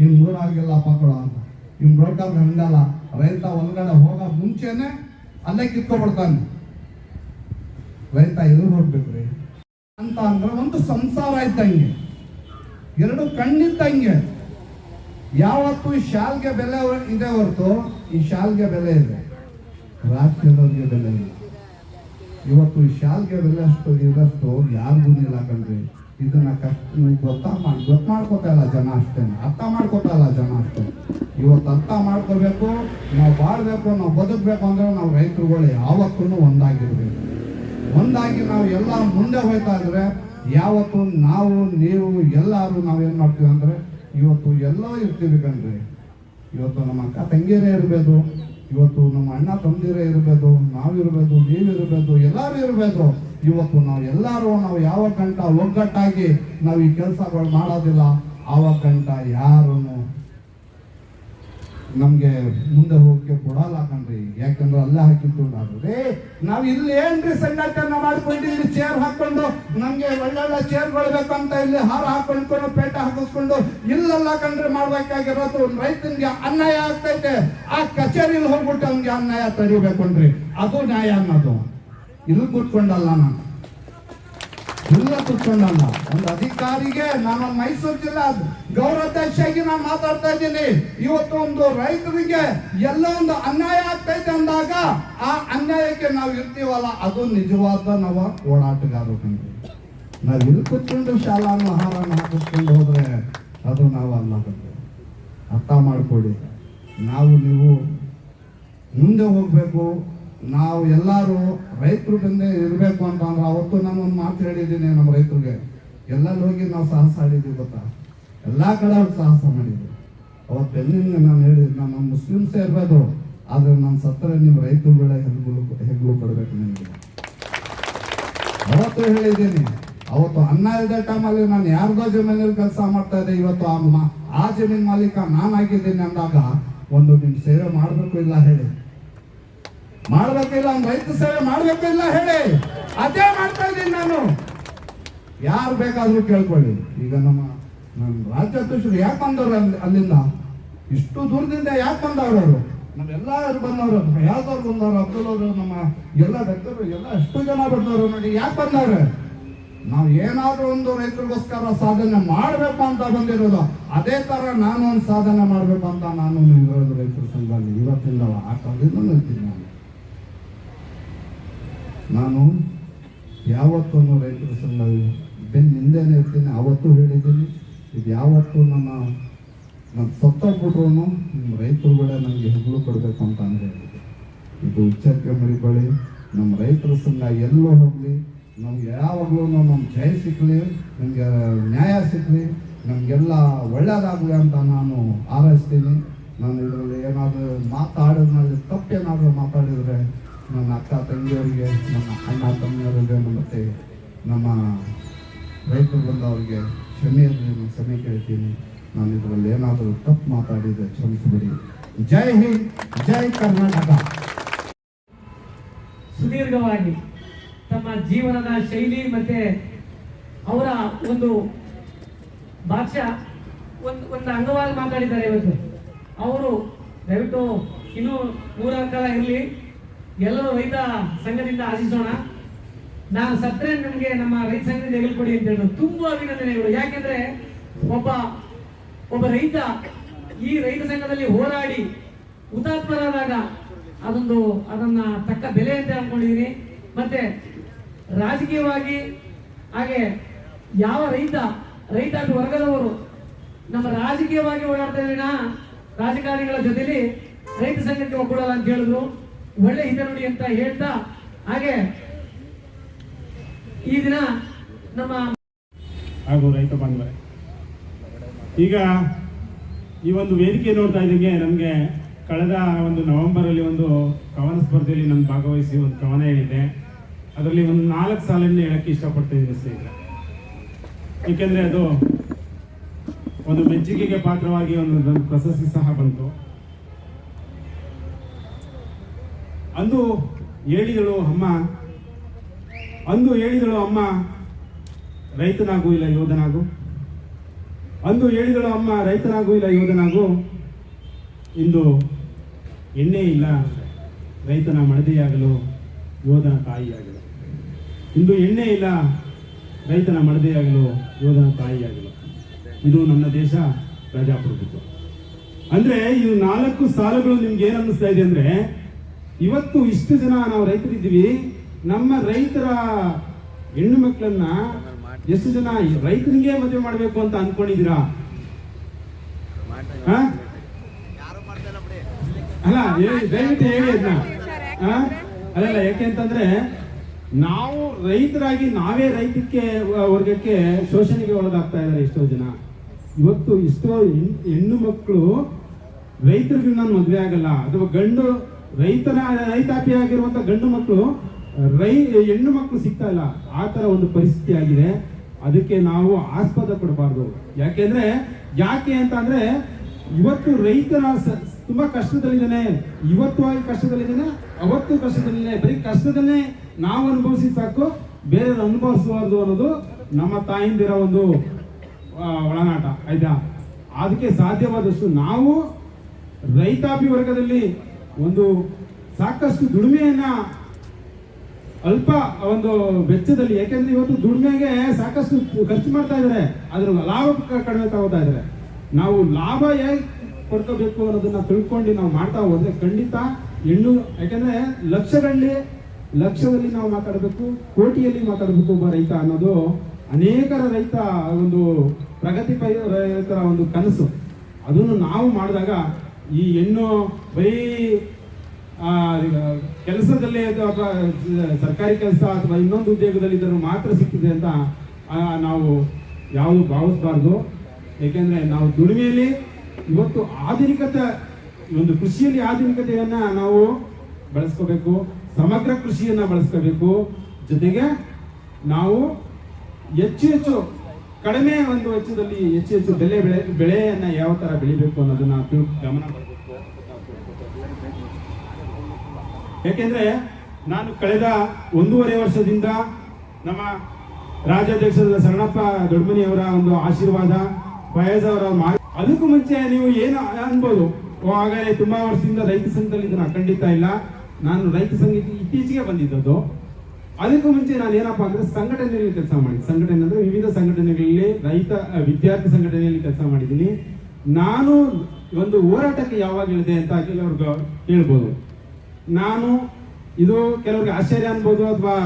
ಇನ್ 3 ಆಗಿಲ್ಲಪ್ಪ ಕೊಡೋ ಅಂತ. ಇನ್ ಬ್ರೋಕರ್ ಹಂಗಲ್ಲ. ರೈತ ಒಳಗಡೆ ಹೋಗೋ ಮುಂಚೆನೆ ಅಲ್ಲೇ ಕಿತ್ಕೊಬಿಡ್ತಾನೆ. ರೈತ ಎದುರು ಹೋಗ್ಬೇಕ್ರಿ ಅಂತ ಅಂದ್ರೆ ಒಂದು ಸಂಸಾರ ಇದ್ದಂಗೆ, 2 ಕಣ್ಣಿದ್ದಂಗೆ. ಯಾವತ್ತು ಈ ಶಾಲ್ಗೆ ಬೆಲೆ ಇದೆ ಹೊರತು ಈ ಶಾಲ್ಗೆ ಬೆಲೆ ಇದೆ, ರಾಜಕೀಯದವ್ರಿಗೆ ಬೆಲೆ ಇಲ್ಲ. ಇವತ್ತು ಈ ಶಾಲ್ಗೆ ಬೆಲೆ ಅಷ್ಟು ಇರಷ್ಟು ಯಾರಿಗೂ ಇಲ್ಲ ಕಣ್ರಿ. ಇದನ್ನ ಗೊತ್ತು ಮಾಡ್ಕೋತಾ ಇಲ್ಲ ಜನ ಅಷ್ಟೇ, ಅರ್ಥ ಮಾಡ್ಕೋತಾ ಇಲ್ಲ ಜನ ಅಷ್ಟೇ. ಇವತ್ತು ಅರ್ಥ ಮಾಡ್ಕೋಬೇಕು, ನಾವು ಬಾಳ್ಬೇಕು, ನಾವು ಬದುಕಬೇಕು ಅಂದ್ರೆ ನಾವು ರೈತರುಗಳು ಯಾವತ್ತೂ ಒಂದಾಗಿರ್ಬೇಕು. ಒಂದಾಗಿ ನಾವು ಎಲ್ಲ ಮುಂದೆ ಹೋಗ್ತಾ ಇದ್ರೆ ಯಾವತ್ತು ನಾವು ನೀವು ಎಲ್ಲರೂ ನಾವೇನ್ ಮಾಡ್ತೀವಿ ಅಂದ್ರೆ ಇವತ್ತು ಎಲ್ಲ ಇರ್ತೀವಿ ಕಣ್ರಿ. ಇವತ್ತು ನಮ್ಮ ಅಕ್ಕ ತಂಗಿಯರೇ ಇರ್ಬೋದು, ಇವತ್ತು ನಮ್ಮ ಅಣ್ಣ ತಮ್ಮದಿರೇ ಇರ್ಬೋದು, ನಾವಿರ್ಬೋದು, ನೀವಿರ್ಬೋದು, ಎಲ್ಲರೂ ಇರ್ಬೋದು. ಇವತ್ತು ನಾವು ಯಾವ ಗಂಟ ಒಗ್ಗಟ್ಟಾಗಿ ನಾವು ಈ ಕೆಲಸಗಳು ಮಾಡೋದಿಲ್ಲ, ಆವಾಗ ಗಂಟ ಯಾರು ನಮ್ಗೆ ಮುಂದೆ ಹೋಗಕ್ಕೆ ಕೊಡಲ್ಲ ಕಣ್ರಿ. ಯಾಕಂದ್ರೆ ಅಲ್ಲೇ ಹಾಕಿದ್ದು ನಾವು ಇಲ್ಲಿ ಏನ್ರಿ ಸಂಘಟನೆ ಮಾಡ್ಕೊಂಡಿದ್ವಿ, ಚೇರ್ ಹಾಕೊಂಡು ನಮ್ಗೆ ಒಳ್ಳೊಳ್ಳೆ ಚೇರ್ಗಳು ಬೇಕಂತ ಇಲ್ಲಿ ಹಾರ ಹಾಕೊಂಡು ಪೇಟ ಹಾಕಿಸ್ಕೊಂಡು ಇಲ್ಲೆಲ್ಲ ಕಣ್ರಿ ಮಾಡ್ಬೇಕಾಗಿರೋದು. ರೈತನಿಗೆ ಅನ್ಯಾಯ ಆಗ್ತೈತೆ, ಆ ಕಚೇರಿಲಿ ಹೋಗ್ಬಿಟ್ಟು ಅವ್ನಿಗೆ ಅನ್ಯಾಯ ತಡಿಬೇಕನ್ರಿ, ಅದು ನ್ಯಾಯ ಅನ್ನೋದು. ಇಲ್ಲಿ ಕೂತ್ಕೊಂಡಲ್ಲ ನಾನು, ಇಲ್ಲ ಕೂತ್ಕೊಂಡಲ್ಲ. ಒಂದು ಅಧಿಕಾರಿಗೆ ನಾನು ಮೈಸೂರು ಜಿಲ್ಲಾ ಗೌರವಾಧ್ಯಕ್ಷರಾಗಿ ನಾನು ಮಾತಾಡ್ತಾ ಇದ್ದೀನಿ. ಇವತ್ತು ಒಂದು ರೈತರಿಗೆ ಎಲ್ಲ ಒಂದು ಅನ್ಯಾಯ ಆಗ್ತೈತೆ ಅಂದಾಗ ಆ ಅನ್ಯಾಯಕ್ಕೆ ನಾವು ಇರ್ತೀವಲ್ಲ, ಅದು ನಿಜವಾದ ನಾವು ಓಡಾಟಗಾರರು. ನಾವು ಇಲ್ಲಿ ಕೂತ್ಕೊಂಡು ಶಾಲಾನು ಆಹಾರನ ಹಾಕಿಸ್ಕೊಂಡು ಹೋದ್ರೆ ಅದು ನಾವು ಅಲ್ಲ. ಅರ್ಥ ಮಾಡ್ಕೊಳ್ಳಿ, ನೀವು ಮುಂದೆ ಹೋಗ್ಬೇಕು. ನಾವು ಎಲ್ಲರೂ ರೈತರು ಬಂದೇ ಇರಬೇಕು ಅಂತ ಅಂದ್ರೆ ಅವತ್ತು ನಾನು ಒಂದು ಮಾತು ಹೇಳಿದ್ದೀನಿ ನಮ್ಮ ರೈತರಿಗೆ. ಎಲ್ಲಲ್ಲಿ ಹೋಗಿ ನಾವು ಸಾಹಸ ಆಡಿದ್ವಿ ಗೊತ್ತಾ, ಎಲ್ಲ ಕಡೆ ಸಾಹಸ ಮಾಡಿದ್ವಿ. ಅವತ್ತೆಲ್ಲಿಂದ ನಾನು ಹೇಳಿದ್ವಿ, ನಾನು ಮುಸ್ಲಿಮ್ಸೇ ಇರ್ಬೋದು, ಆದ್ರೆ ನಾನು ಸತ್ತರೆ ನಿಮ್ಮ ರೈತರುಗಳೇ ಹೆಗ್ಲು ಕೊಡ್ಬೇಕು ನಿಮಗೆ. ಅವತ್ತು ಹೇಳಿದ್ದೀನಿ. ಅವತ್ತು ಅನ್ನ ಇದ್ದ ಟೈಮಲ್ಲಿ ನಾನು ಯಾರ್ದೋ ಜಮೀನಲ್ಲಿ ಕೆಲಸ ಮಾಡ್ತಾ ಇದ್ದೆ, ಇವತ್ತು ಆ ಜಮೀನ್ ಮಾಲೀಕ ನಾನಾಗಿದ್ದೀನಿ ಅಂದಾಗ ಒಂದು ನಿಮ್ ಸೇವೆ ಮಾಡ್ಬೇಕು ಇಲ್ಲ ಹೇಳಿ, ಮಾಡ್ಬೇಕಿಲ್ಲ, ಒಂದು ರೈತ ಸೇವೆ ಮಾಡ್ಬೇಕಿಲ್ಲ ಹೇಳಿ, ಅದೇ ಮಾಡ್ತಾ ಇದ್ದೀನಿ ನಾನು. ಯಾರು ಬೇಕಾದ್ರೂ ಕೇಳ್ಕೊಳ್ಳಿ. ಈಗ ನಮ್ಮ ರಾಜ್ಯಾಧ್ಯಕ್ಷರು ಯಾಕೆ ಬಂದವ್ರು ಅಲ್ಲಿಂದ, ಇಷ್ಟು ದೂರದಿಂದ ಯಾಕೆ ಬಂದವ್ರು? ಅವರು ನಮ್ಮೆಲ್ಲರೂ ಬಂದವರು, ಯಾವ್ದವ್ರು ಬಂದವರು, ಅಬ್ದುಲ್ ಅವರು, ನಮ್ಮ ಎಲ್ಲ ಡಾಕ್ಟರ್ ಎಲ್ಲ ಎಷ್ಟು ಜನ ಬಂದವರು ನೋಡಿ. ಯಾಕೆ ಬಂದವ್ರೆ? ನಾವು ಏನಾದ್ರೂ ಒಂದು ರೈತರಿಗೋಸ್ಕರ ಸಾಧನೆ ಮಾಡ್ಬೇಕು ಅಂತ ಬಂದಿರೋದು. ಅದೇ ತರ ನಾನು ಒಂದು ಸಾಧನೆ ಮಾಡ್ಬೇಕು ಅಂತ ನಾನು ಇರೋದು ರೈತರ ಸಂಘದಲ್ಲಿ ಇವತ್ತಿಂದ ಆ ಕಾಲದಿಂದ ನಿಲ್ತೀನಿ. ನಾನು ಯಾವತ್ತೂ ರೈತರ ಸಂಘ ಹಿಂದೆನೇ ಇರ್ತೀನಿ. ಅವತ್ತು ಹೇಳಿದ್ದೀನಿ, ಇದು ಯಾವತ್ತೂ ನನ್ನ ಸತ್ತೋಗ್ಬಿಟ್ರು ರೈತರುಗಳೇ ನನಗೆ ಹೆಗ್ಲು ಕೊಡಬೇಕು ಅಂತ ಹೇಳಿದ್ದೆ. ಇದು ಉಚ್ಚಕ್ಕೆ ಮರಿಕೊಳ್ಳಿ. ನಮ್ಮ ರೈತರ ಸಂಘ ಎಲ್ಲೂ ಹೋಗಲಿ, ನಮ್ಗೆ ಯಾವಾಗಲೂ ನಮ್ಮ ಜಯ ಸಿಕ್ಕಲಿ, ನಮಗೆ ನ್ಯಾಯ ಸಿಕ್ಕಲಿ, ನಮಗೆಲ್ಲ ಒಳ್ಳೆಯದಾಗಲಿ ಅಂತ ನಾನು ಹಾರೈಸ್ತೀನಿ. ನಾನು ಇದರಲ್ಲಿ ಏನಾದರೂ ಮಾತಾಡೋದ್ರಲ್ಲಿ ತಪ್ಪೇನಾದರೂ ಮಾತಾಡಿದರೆ ನನ್ನ ಅಕ್ಕ ತಂಗಿಯವರಿಗೆ, ನನ್ನ ಅಣ್ಣ ತಮ್ಮಿಯವರಿಗೆ, ಮತ್ತು ನಮ್ಮ ರೈತರು ಬಂದವರಿಗೆ ಕ್ಷಮೆ ಕೇಳ್ತೀನಿ. ನಾನು ಇದರಲ್ಲಿ ಏನಾದರೂ ತಪ್ಪು ಮಾತಾಡಿದರೆ ಕ್ಷಮಿಸಿಬಿಡಿ. ಜೈ ಹಿಂದ್, ಜೈ ಕರ್ನಾಟಕ. ಸುದೀರ್ಘವಾಗಿ ತಮ್ಮ ಜೀವನದ ಶೈಲಿ ಮತ್ತೆ ಅವರ ಒಂದು ಭಾಷಾ ಒಂದು ಅಂಗವಾಗಿ ಮಾತಾಡಿದ್ದಾರೆ ಇವತ್ತು. ಅವರು ದಯವಿಟ್ಟು ಇನ್ನೂ 3 ಕಾಲ ಇರಲಿ, ಎಲ್ಲರೂ ರೈತ ಸಂಘದಿಂದ ಆಶಿಸೋಣ. ನಾನು ಸತ್ತರೆ ನನಗೆ ನಮ್ಮ ರೈತ ಸಂಘದಿಂದ ಹೆಗಲ್ಕೊಡಿ ಅಂತ ಹೇಳಿದ್ರು. ತುಂಬಾ ಅಭಿನಂದನೆಗಳು. ಯಾಕೆಂದ್ರೆ ಒಬ್ಬ ರೈತ ಈ ರೈತ ಸಂಘದಲ್ಲಿ ಹೋರಾಡಿ ಹುತಾತ್ಮರಾದಾಗ ಅದನ್ನ ತಕ್ಕ ಬೆಲೆ ಅಂತ ಅನ್ಕೊಂಡಿದ್ದೀನಿ. ಮತ್ತೆ ರಾಜಕೀಯವಾಗಿ ಹಾಗೆ ಯಾವ ರೈತಾಪಿ ವರ್ಗದವರು ನಮ್ಮ ರಾಜಕೀಯವಾಗಿ ಓಡಾಡ್ತಾ ರಾಜಕಾರಣಿಗಳ ಜೊತೆಲಿ ರೈತ ಸಂಘಕ್ಕೆ ಒಗ್ಗೂಡಲ್ಲ ಅಂತ ಹೇಳಿದ್ರು. ಒಳ್ಳೆ ಹಿತನುಡಿ ಅಂತ ಹೇಳ್ತಾ, ಹಾಗೆ ಈ ದಿನ ನಮ್ಮ ಹಾಗೂ ರೈತ ಬಾಂಧವರೇ, ಈಗ ಈ ಒಂದು ವೇದಿಕೆ ನೋಡ್ತಾ ಇದ್ದಂಗೆ ನಮಗೆ ಕಳೆದ ಒಂದು ನವೆಂಬರಲ್ಲಿ ಒಂದು ಕವನ ಸ್ಪರ್ಧೆಯಲ್ಲಿ ನಾನು ಭಾಗವಹಿಸಿ ಒಂದು ಕವನ ಹೇಳಿದ್ದೆ. ಅದರಲ್ಲಿ ಒಂದು 4 ಸಾಲನ್ನು ಹೇಳಕ್ಕೆ ಇಷ್ಟಪಡ್ತಿದ್ದೀನಿ ಸ್ನೇಹಿತರೆ. ಏಕೆಂದರೆ ಅದು ಒಂದು ಮೆಚ್ಚುಗೆಗೆ ಪಾತ್ರವಾಗಿ ಒಂದು ಪ್ರಶಸ್ತಿ ಸಹ ಬಂತು. ಅಂದು ಹೇಳಿದಳು ಅಮ್ಮ ರೈತನಾಗೂ ಇಲ್ಲ ಯೋಧನಾಗೂ. ಅಂದು ಹೇಳಿದಳು ಅಮ್ಮ ರೈತನಾಗೂ ಇಲ್ಲ ಯೋಧನಾಗೂ. ಇಂದು ಎಣ್ಣೆ ಇಲ್ಲ ರೈತನ ಮಡದಿಯಾಗಲು ಯೋಧನ ತಾಯಿಯಾಗಲು. ಇಂದು ಎಣ್ಣೆ ಇಲ್ಲ ರೈತನ ಮಡದಿಯಾಗಲು ಯೋಧನ ತಾಯಿಯಾಗಲು. ಇದು ನನ್ನ ದೇಶ, ಪ್ರಜಾಪ್ರಭುತ್ವ. ಅಂದ್ರೆ ಈ 4 ಸಾಲುಗಳು ನಿಮ್ಗೆ ಏನ್ ಅನ್ನಿಸ್ತಾ ಇದೆ ಅಂದ್ರೆ, ಇವತ್ತು ಇಷ್ಟು ಜನ ನಾವು ರೈತರಿದ್ದೀವಿ, ನಮ್ಮ ರೈತರ ಹೆಣ್ಣು ಮಕ್ಕಳನ್ನ ಎಷ್ಟು ಜನ ರೈತರಿಗೆ ಮದುವೆ ಮಾಡ್ಬೇಕು ಅಂತ ಅನ್ಕೊಂಡಿದ್ದೀರಾ? ಅಲ್ಲ ದಯವಿಟ್ಟು ಹೇಳಿ ಅದನ್ನ. ಅಲ್ಲ ಯಾಕೆಂತಂದ್ರೆ ನಾವು ರೈತರಾಗಿ ನಾವೇ ರೈತಕ್ಕೆ ವರ್ಗಕ್ಕೆ ಶೋಷಣೆಗೆ ಒಳಗಾಗ್ತಾ ಇದ್ದಾರೆ ಎಷ್ಟೋ ಜನ. ಇವತ್ತು ಎಷ್ಟೋ ಹೆಣ್ಣು ಮಕ್ಕಳು ರೈತರಿಗೆ ನಾನು ಮದುವೆ ಆಗಲ್ಲ, ಅಥವಾ ರೈತಾಪಿ ಆಗಿರುವಂತ ಗಂಡು ಮಕ್ಕಳು ಹೆಣ್ಣು ಮಕ್ಕಳು ಸಿಗ್ತಾ ಇಲ್ಲ, ಆ ತರ ಒಂದು ಪರಿಸ್ಥಿತಿ ಆಗಿದೆ. ಅದಕ್ಕೆ ನಾವು ಆಸ್ಪದ ಕೊಡಬಾರ್ದು. ಯಾಕೆ ಅಂತ ಅಂದ್ರೆ ಇವತ್ತು ರೈತರ ತುಂಬಾ ಕಷ್ಟದಲ್ಲಿದ್ದಾನೆ, ಇವತ್ತು ಕಷ್ಟದಲ್ಲಿದ್ದಾನೆ, ಅವತ್ತು ಕಷ್ಟದಲ್ಲಿದ್ದಾನೆ. ಬರೀ ಕಷ್ಟದನ್ನೇ ನಾವು ಅನುಭವಿಸಿ ಸಾಕು, ಬೇರೆಯವ್ರು ಅನುಭವಿಸಬಾರ್ದು ಅನ್ನೋದು ನಮ್ಮ ತಾಯಿಂದಿರ ಒಂದು ಒಳನಾಟ, ಆಯ್ತಾ? ಅದಕ್ಕೆ ಸಾಧ್ಯವಾದಷ್ಟು ನಾವು ರೈತಾಪಿ ವರ್ಗದಲ್ಲಿ ಒಂದು ಸಾಕಷ್ಟು ದುಡಿಮೆಯನ್ನ ಅಲ್ಪ ಒಂದು ವೆಚ್ಚದಲ್ಲಿ, ಯಾಕೆಂದ್ರೆ ಇವತ್ತು ದುಡಿಮೆಗೆ ಸಾಕಷ್ಟು ಖರ್ಚು ಮಾಡ್ತಾ ಇದ್ದಾರೆ, ಅದ್ರ ಲಾಭ ಕಡಿಮೆ ತಗೋತಾ ಇದ್ದಾರೆ. ನಾವು ಲಾಭ ಹೇಗೆ ಪಡ್ಕೋಬೇಕು ಅನ್ನೋದನ್ನ ತಿಳ್ಕೊಂಡು ನಾವು ಮಾಡ್ತಾ ಹೋದ್ರೆ ಖಂಡಿತ ಯಾಕೆಂದ್ರೆ ಲಕ್ಷದಲ್ಲಿ ನಾವು ಮಾತಾಡಬೇಕು, ಕೋಟಿಯಲ್ಲಿ ಮಾತಾಡಬೇಕು ಒಬ್ಬ ರೈತ ಅನ್ನೋದು ಅನೇಕರ ರೈತ ಒಂದು ಪ್ರಗತಿಪರ ರೈತರ ಒಂದು ಕನಸು. ಅದನ್ನು ನಾವು ಮಾಡಿದಾಗ ಈ ಹೆಣ್ಣು ಬರೀ ಕೆಲಸದಲ್ಲಿ ಅಥವಾ ಸರ್ಕಾರಿ ಕೆಲಸ ಅಥವಾ ಇನ್ನೊಂದು ಉದ್ಯೋಗದಲ್ಲಿ ಇದ್ದರೂ ಮಾತ್ರ ಸಿಕ್ಕಿದೆ ಅಂತ ನಾವು ಯಾವುದು ಭಾವಿಸಬಾರ್ದು. ಏಕೆಂದ್ರೆ ನಾವು ದುಡಿಮೆಯಲ್ಲಿ ಇವತ್ತು ಆಧುನಿಕತೆ, ಒಂದು ಕೃಷಿಯಲ್ಲಿ ಆಧುನಿಕತೆಯನ್ನ ನಾವು ಬಳಸ್ಕೋಬೇಕು, ಸಮಗ್ರ ಕೃಷಿಯನ್ನ ಬಳಸ್ಕೋಬೇಕು. ಜೊತೆಗೆ ನಾವು ಹೆಚ್ಚು ಕಡಿಮೆ ಒಂದು ವೆಚ್ಚದಲ್ಲಿ ಹೆಚ್ಚು ಬೆಳೆಯನ್ನ ಯಾವ ತರ ಬೆಳಿಬೇಕು ಅನ್ನೋದನ್ನ ಗಮನ ಬರಬೇಕು. ಯಾಕೆಂದ್ರೆ ನಾನು ಕಳೆದ 1.5 ವರ್ಷದಿಂದ ನಮ್ಮ ರಾಜ್ಯಾಧ್ಯಕ್ಷರಾದ ಶರಣಪ್ಪ ದೊಡ್ಡಮನಿಯವರ ಒಂದು ಆಶೀರ್ವಾದ, ಫಯಾಜ್ ಅವರ ಅದಕ್ಕೂ ಮುಂಚೆ ನೀವು ಏನು ಅನ್ಬೋದು, ಹಾಗಾದ್ರೆ ತುಂಬಾ ವರ್ಷದಿಂದ ರೈತ ಸಂಘದಲ್ಲಿ ಇದನ್ನ ಖಂಡಿತ ಇಲ್ಲ. ನಾನು ರೈತ ಸಂಘಕ್ಕೆ ಇತ್ತೀಚೆಗೆ ಬಂದಿದ್ದದ್ದು. ಅದಕ್ಕೂ ಮುಂಚೆ ನಾನು ಏನಪ್ಪಾ ಅಂದ್ರೆ ಸಂಘಟನೆಯಲ್ಲಿ ಕೆಲಸ ಮಾಡಿ, ಸಂಘಟನೆ ಅಂದ್ರೆ ವಿವಿಧ ಸಂಘಟನೆಗಳಲ್ಲಿ ರೈತ ವಿದ್ಯಾರ್ಥಿ ಸಂಘಟನೆಯಲ್ಲಿ ಕೆಲಸ ಮಾಡಿದ್ದೀನಿ. ನಾನು ಒಂದು ಹೋರಾಟಕ್ಕೆ ಯಾವಾಗ ಇಳಿದೆ ಅಂತ ಕೆಲವ್ರಿಗೆ ಹೇಳ್ಬೋದು. ನಾನು ಇದು ಕೆಲವ್ರಿಗೆ ಆಶ್ಚರ್ಯ ಅನ್ಬೋದು ಅಥವಾ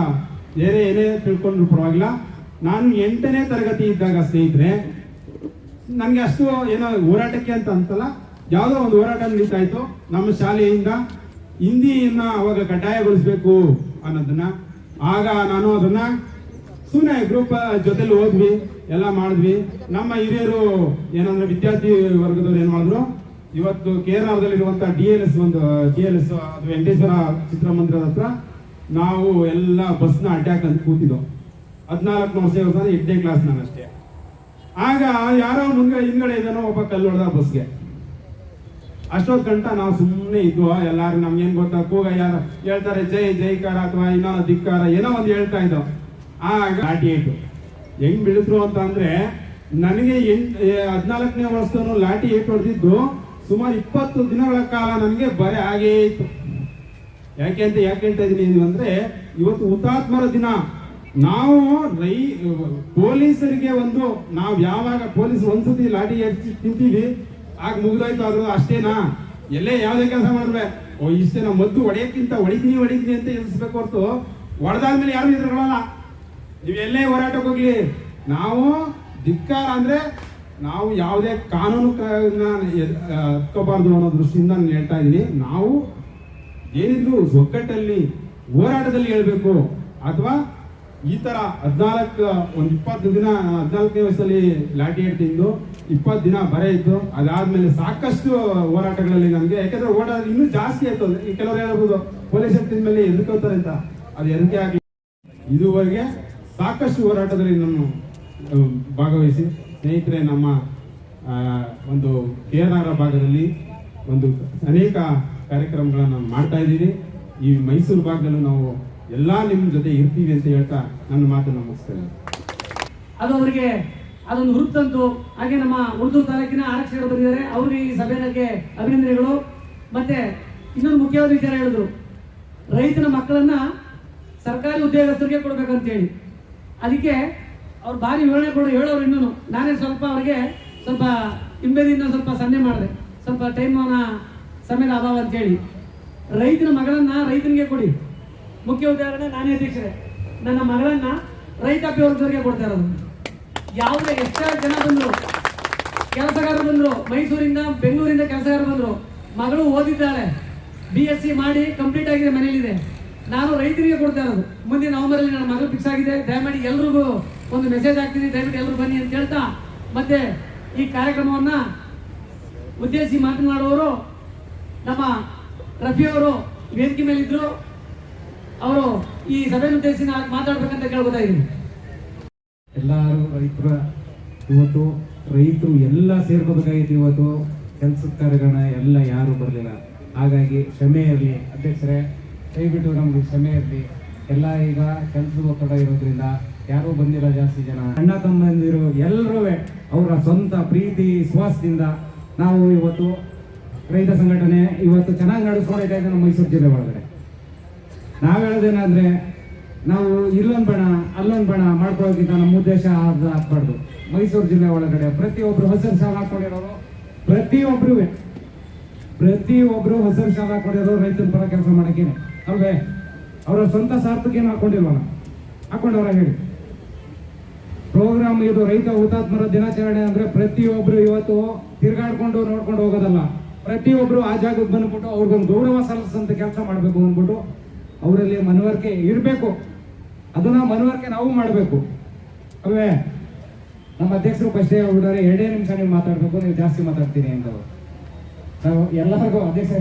ಏನೇ ತಿಳ್ಕೊಂಡ್ರು ಪರವಾಗಿಲ್ಲ. ನಾನು 8ನೇ ತರಗತಿ ಇದ್ದಾಗ ಸ್ನೇಹಿತರೆ, ನನಗೆ ಅಷ್ಟು ಏನೋ ಹೋರಾಟಕ್ಕೆ ಅಂತ ಅಂತಲ್ಲ, ಯಾವುದೋ ಒಂದು ಹೋರಾಟ ನಡೀತಾ ಇತ್ತು ನಮ್ಮ ಶಾಲೆಯಿಂದ. ಹಿಂದಿಯನ್ನ ಅವಾಗ ಕಡ್ಡಾಯಗೊಳಿಸ್ಬೇಕು ಅನ್ನೋದನ್ನ, ಆಗ ನಾನು ಅದನ್ನ ಸುಮ್ಮನೆ ಗ್ರೂಪ್ ಜೊತೆಲಿ ಓದ್ವಿ, ಎಲ್ಲ ಮಾಡಿದ್ವಿ. ನಮ್ಮ ಹಿರಿಯರು ಏನಂದ್ರೆ ವಿದ್ಯಾರ್ಥಿ ವರ್ಗದವ್ರು ಏನ್ ಮಾಡಿದ್ರು, ಇವತ್ತು ಕೇರಳದಲ್ಲಿರುವಂತ DLS ಅದು ವೆಂಕಟೇಶ್ವರ ಚಿತ್ರಮಂದಿರದ ಹತ್ರ ನಾವು ಎಲ್ಲ ಬಸ್ನ ಅಡ್ಡಾಕಂತ ಕೂತಿದ್ದೋ. 14 ವರ್ಷ ಇರ್ತಾನೆ, 8ನೇ ಕ್ಲಾಸ್ ನಾನು ಅಷ್ಟೇ. ಆಗ ಯಾರೋ ಹಿಂದ್ಗಡೆ ಇದ್ದಾನೋ ಒಬ್ಬ ಕಲ್ಲು ಹೊಡೆದ ಬಸ್ಗೆ. ಅಷ್ಟೊತ್ತು ಗಂಟ ನಾವು ಸುಮ್ಮನೆ ಇದ್ವು. ಎಲ್ಲಾರು ನಮ್ಗೇನ್ ಗೊತ್ತಾ, ಕೂಗ ಯಾರು ಹೇಳ್ತಾರೆ ಜೈಕಾರ ಅಥವಾ ಇನ್ನೋ ಧಿಕ್ಕಾರ ಏನೋ ಒಂದು ಹೇಳ್ತಾ ಇದ್ದೋ. ಆಗ ಲಾಠಿ ಏಟು ಹೆಂಗ್ ಬೀಳಿದ್ರು ಅಂತ ಅಂದ್ರೆ, ನನಗೆ 14ನೇ ವರ್ಷದವನು ಲಾಠಿ ಏಟು ಹೊಡೆದಿದ್ದು ಸುಮಾರು 20 ದಿನಗಳ ಕಾಲ ನನಗೆ ಬರೆ ಹಾಗೇ ಇತ್ತು. ಯಾಕೆ ಹೇಳ್ತಾ ಇದೀನಿ ಅಂದ್ರೆ, ಇವತ್ತು ಹುತಾತ್ಮರ ದಿನ. ನಾವು ಪೊಲೀಸರಿಗೆ ನಾವು ಯಾವಾಗ ಪೊಲೀಸ್ ಒಂದ್ಸತಿ ಲಾಠಿ ಹೆಚ್ಚಿ ತಿಂತೀವಿ, ಆಗ ಮುಗಿದೋಯ್ತು. ಅದು ಅಷ್ಟೇನಾ? ಎಲ್ಲೇ ಯಾವ್ದೇ ಕೆಲಸ ಮಾಡಿದ್ರೆ ಇಷ್ಟೇನಾ, ಮದ್ದು ಹೊಡೆಯಕ್ಕಿಂತ ಹೊಡಿತೀನಿ ಅಂತ ಎಲ್ಸ್ಬೇಕು ಹೊರತು ಹೊಡೆದಾದ್ಮೇಲೆ ಯಾರು ಎದುರುಗಳಲ್ಲ. ನೀವು ಎಲ್ಲೇ ಹೋರಾಟಕ್ಕೆ ಹೋಗ್ಲಿ, ನಾವು ಧಿಕ್ಕಾರ ಅಂದ್ರೆ ನಾವು ಯಾವುದೇ ಕಾನೂನು ಹತ್ಕೋಬಾರ್ದು ಅನ್ನೋ ದೃಷ್ಟಿಯಿಂದ ನಾನು ಹೇಳ್ತಾ ಇದ್ದೀನಿ. ನಾವು ಏನಿದ್ರು ಒಗ್ಗಟ್ಟಲ್ಲಿ ಹೋರಾಟದಲ್ಲಿ ಹೇಳ್ಬೇಕು. ಅಥವಾ ಈ ತರ 20 ದಿನ 14ನೇ ವಯಸ್ಸಲ್ಲಿ ಲಾಠಿ ತಿಂದು 20 ದಿನ ಬರೆ ಇತ್ತು. ಅದಾದ್ಮೇಲೆ ಸಾಕಷ್ಟು ಹೋರಾಟಗಳಲ್ಲಿ ನನಗೆ, ಯಾಕಂದ್ರೆ ಓಡಾಡ ಇನ್ನೂ ಜಾಸ್ತಿ ಆಯ್ತು. ಕೆಲವರು ಹೇಳ್ಬೋದು ಪೊಲೀಸ್ ತಿಂದ ಮೇಲೆ ಎದುರ್ಕೋತಾರೆ ಅಂತ, ಅದು ಎದಕ್ಕೆ ಆಗಲಿ. ಇದುವರೆಗೆ ಸಾಕಷ್ಟು ಹೋರಾಟದಲ್ಲಿ ನಾನು ಭಾಗವಹಿಸಿ, ಸ್ನೇಹಿತರೆ ನಮ್ಮ ಒಂದು KR ಭಾಗದಲ್ಲಿ ಒಂದು ಅನೇಕ ಕಾರ್ಯಕ್ರಮಗಳನ್ನು ನಾವು ಮಾಡ್ತಾ ಇದ್ದೀವಿ. ಈ ಮೈಸೂರು ಭಾಗದಲ್ಲೂ ನಾವು ಎಲ್ಲ ನಿಮ್ಮ ಜೊತೆ ಇರ್ತೀವಿ ಅಂತ ಹೇಳ್ತಾ ನನ್ನ ಮಾತನ್ನು ಮುಗಿಸ್ತೇನೆ. ಅದು ಅವರಿಗೆ ಅದೊಂದು ಹುರುಪಂತು. ಹಾಗೆ ನಮ್ಮ ಉರ್ದು ತಾಲೂಕಿನ ಆರಕ್ಷಕರು ಬಂದಿದ್ದಾರೆ, ಅವ್ರಿಗೆ ಈ ಸಭೆಗೆ ಅಭಿನಂದನೆಗಳು. ಮತ್ತೆ ಇನ್ನೊಂದು ಮುಖ್ಯವಾದ ವಿಚಾರ ಹೇಳಿದ್ರು, ರೈತನ ಮಕ್ಕಳನ್ನ ಸರ್ಕಾರಿ ಉದ್ಯೋಗಸ್ಥರಿಗೆ ಕೊಡ್ಬೇಕಂತ ಹೇಳಿ. ಅದಕ್ಕೆ ಅವ್ರು ಭಾರಿ ವಿವರಣೆ ಹೇಳೋರು. ಇನ್ನೂ ನಾನೇ ಸ್ವಲ್ಪ ಅವ್ರಿಗೆ ಸ್ವಲ್ಪ ಹಿಂಬೆದಿಂದ ಸ್ವಲ್ಪ ಸನ್ನೆ ಮಾಡಿದೆ. ಸ್ವಲ್ಪ ಸಮಯದ ಅಭಾವ ಅಂತೇಳಿ ರೈತನ ಮಗಳನ್ನ ರೈತನಿಗೆ ಕೊಡಿ. ಮುಖ್ಯ ಉದಾಹರಣೆ ನಾನೇ ಅಧ್ಯಕ್ಷರೇ, ನನ್ನ ಮಗಳನ್ನ ರೈತಾಪಿ ವರ್ಗದವರಿಗೆ ಕೊಡ್ತಾ ಇರೋದು. ಯಾವುದೇ ಎಷ್ಟೇ ಜನ ಬಂದ್ರು, ಕೆಲಸಗಾರರು ಬಂದ್ರು, ಮೈಸೂರಿಂದ ಬೆಂಗಳೂರಿಂದ ಕೆಲಸಗಾರರು ಬಂದ್ರು, ಮಗಳು ಓದಿದ್ದಾಳೆ, BSc ಮಾಡಿ ಕಂಪ್ಲೀಟ್ ಆಗಿದೆ, ಮನೇಲಿದೆ, ನಾನು ರೈತರಿಗೆ ಕೊಡ್ತಾ ಇರೋದು. ಮುಂದಿನ ನವೆಂಬರಲ್ಲಿ ನನ್ನ ಮಗಳು ಫಿಕ್ಸ್ ಆಗಿದೆ. ದಯಮಾಡಿ ಎಲ್ರಿಗೂ ಒಂದು ಮೆಸೇಜ್ ಹಾಕ್ತೀನಿ, ದಯವಿಟ್ಟು ಎಲ್ಲರೂ ಬನ್ನಿ ಅಂತ ಹೇಳ್ತಾ, ಮತ್ತೆ ಈ ಕಾರ್ಯಕ್ರಮವನ್ನ ಉದ್ದೇಶಿಸಿ ಮಾತನಾಡುವವರು ನಮ್ಮ ರಫಿ ಅವರು ವೇದಿಕೆ ಮೇಲಿದ್ರು. ಅವರು ಈ ಸಭೆಯನ್ನು ಉದ್ದೇಶಿಸಿ ಮಾತಾಡ್ಬೇಕಂತ ಕೇಳ್ಕೊತಾ ಇದ್ದೀನಿ. ಎಲ್ಲರೂ ಇವತ್ತು ರೈತರು ಎಲ್ಲ ಸೇರ್ಕೋಬೇಕಾಗಿತ್ತು. ಇವತ್ತು ಕೆಲಸದ ಕಾರ್ಯಗಳನ್ನ ಎಲ್ಲ ಯಾರು ಬರಲಿಲ್ಲ, ಹಾಗಾಗಿ ಕ್ಷಮೆ ಇರಲಿ ಅಧ್ಯಕ್ಷರೇ, ದಯವಿಟ್ಟು ನಮ್ಗೆ ಕ್ಷಮೆ ಇರಲಿ. ಎಲ್ಲ ಈಗ ಕೆಲಸದ ಒತ್ತಡ ಇರೋದ್ರಿಂದ ಯಾರೂ ಬಂದಿಲ್ಲ. ಜಾಸ್ತಿ ಜನ ಅಣ್ಣ ತಮ್ಮಂದಿರು ಎಲ್ಲರೂ ಅವರ ಸ್ವಂತ ಪ್ರೀತಿ ವಿಶ್ವಾಸದಿಂದ ನಾವು ಇವತ್ತು ರೈತ ಸಂಘಟನೆ ಇವತ್ತು ಚೆನ್ನಾಗಿ ನಡೆಸ್ಕೊಳ್ತಾ ಇದ್ದೇವೆ ನಮ್ಮ ಮೈಸೂರು ಜಿಲ್ಲೆ ಒಳಗಡೆ. ನಾವು ಹೇಳೋದೇನಾದ್ರೆ, ನಾವು ಇಲ್ಲೊಂದು ಬಣ ಅಲ್ಲೊಂದು ಬಣ ಮಾಡ್ಕೊಳ್ಳೋಕ್ಕಿಂತ ನಮ್ಮ ಉದ್ದೇಶ ಅದು ಆಗ್ಬಾರ್ದು. ಮೈಸೂರು ಜಿಲ್ಲೆ ಒಳಗಡೆ ಪ್ರತಿಯೊಬ್ರು ಹಸಿರು ಶಾಲೆ ಹಾಕೊಂಡಿರೋರು, ಪ್ರತಿಯೊಬ್ರು ಹಸಿರು ಶಾಲೆ ಹಾಕೊಂಡಿರೋರು ರೈತನ ಪರ ಕೆಲಸ ಮಾಡಕ್ಕೇನೆ ಅಲ್ವೇ? ಅವರ ಸ್ವಂತ ಸ್ವಾರ್ಥಕ್ಕೇನು ಹಾಕೊಂಡಿಲ್ವಲ್ಲ, ಹಾಕೊಂಡವ್ರ ಹೇಳಿ. ಪ್ರೋಗ್ರಾಮ್ ಇದು ರೈತ ಹುತಾತ್ಮರ ದಿನಾಚರಣೆ ಅಂದ್ರೆ ಪ್ರತಿಯೊಬ್ರು ಇವತ್ತು ತಿರ್ಗಾಡ್ಕೊಂಡು ನೋಡ್ಕೊಂಡು ಹೋಗೋದಲ್ಲ, ಪ್ರತಿಯೊಬ್ರು ಆ ಜಾಗಕ್ಕೆ ಬಂದ್ಬಿಟ್ಟು ಅವ್ರಿಗೊಂದು ಗೌರವ ಸಲ್ಲಿಸಂತ ಕೆಲಸ ಮಾಡಬೇಕು ಅಂದ್ಬಿಟ್ಟು ಅವರಲ್ಲಿ ಮನವರಿಕೆ ಇರಬೇಕು. ಅದನ್ನ ಮನವರಿಕೆ ನಾವು ಮಾಡಬೇಕು ಅಲ್ವೇ? ನಮ್ಮ ಅಧ್ಯಕ್ಷರು ಫಸ್ಟೇ ಹೇಳ್ಬಿಟ್ಟಾರೆ, 2 ನಿಮಿಷ ನೀವು ಮಾತಾಡ್ಬೇಕು, ನೀವು ಜಾಸ್ತಿ ಮಾತಾಡ್ತೀನಿ ಅಂತ. ನಾವು ಎಲ್ಲರಿಗೂ ಅಧ್ಯಕ್ಷ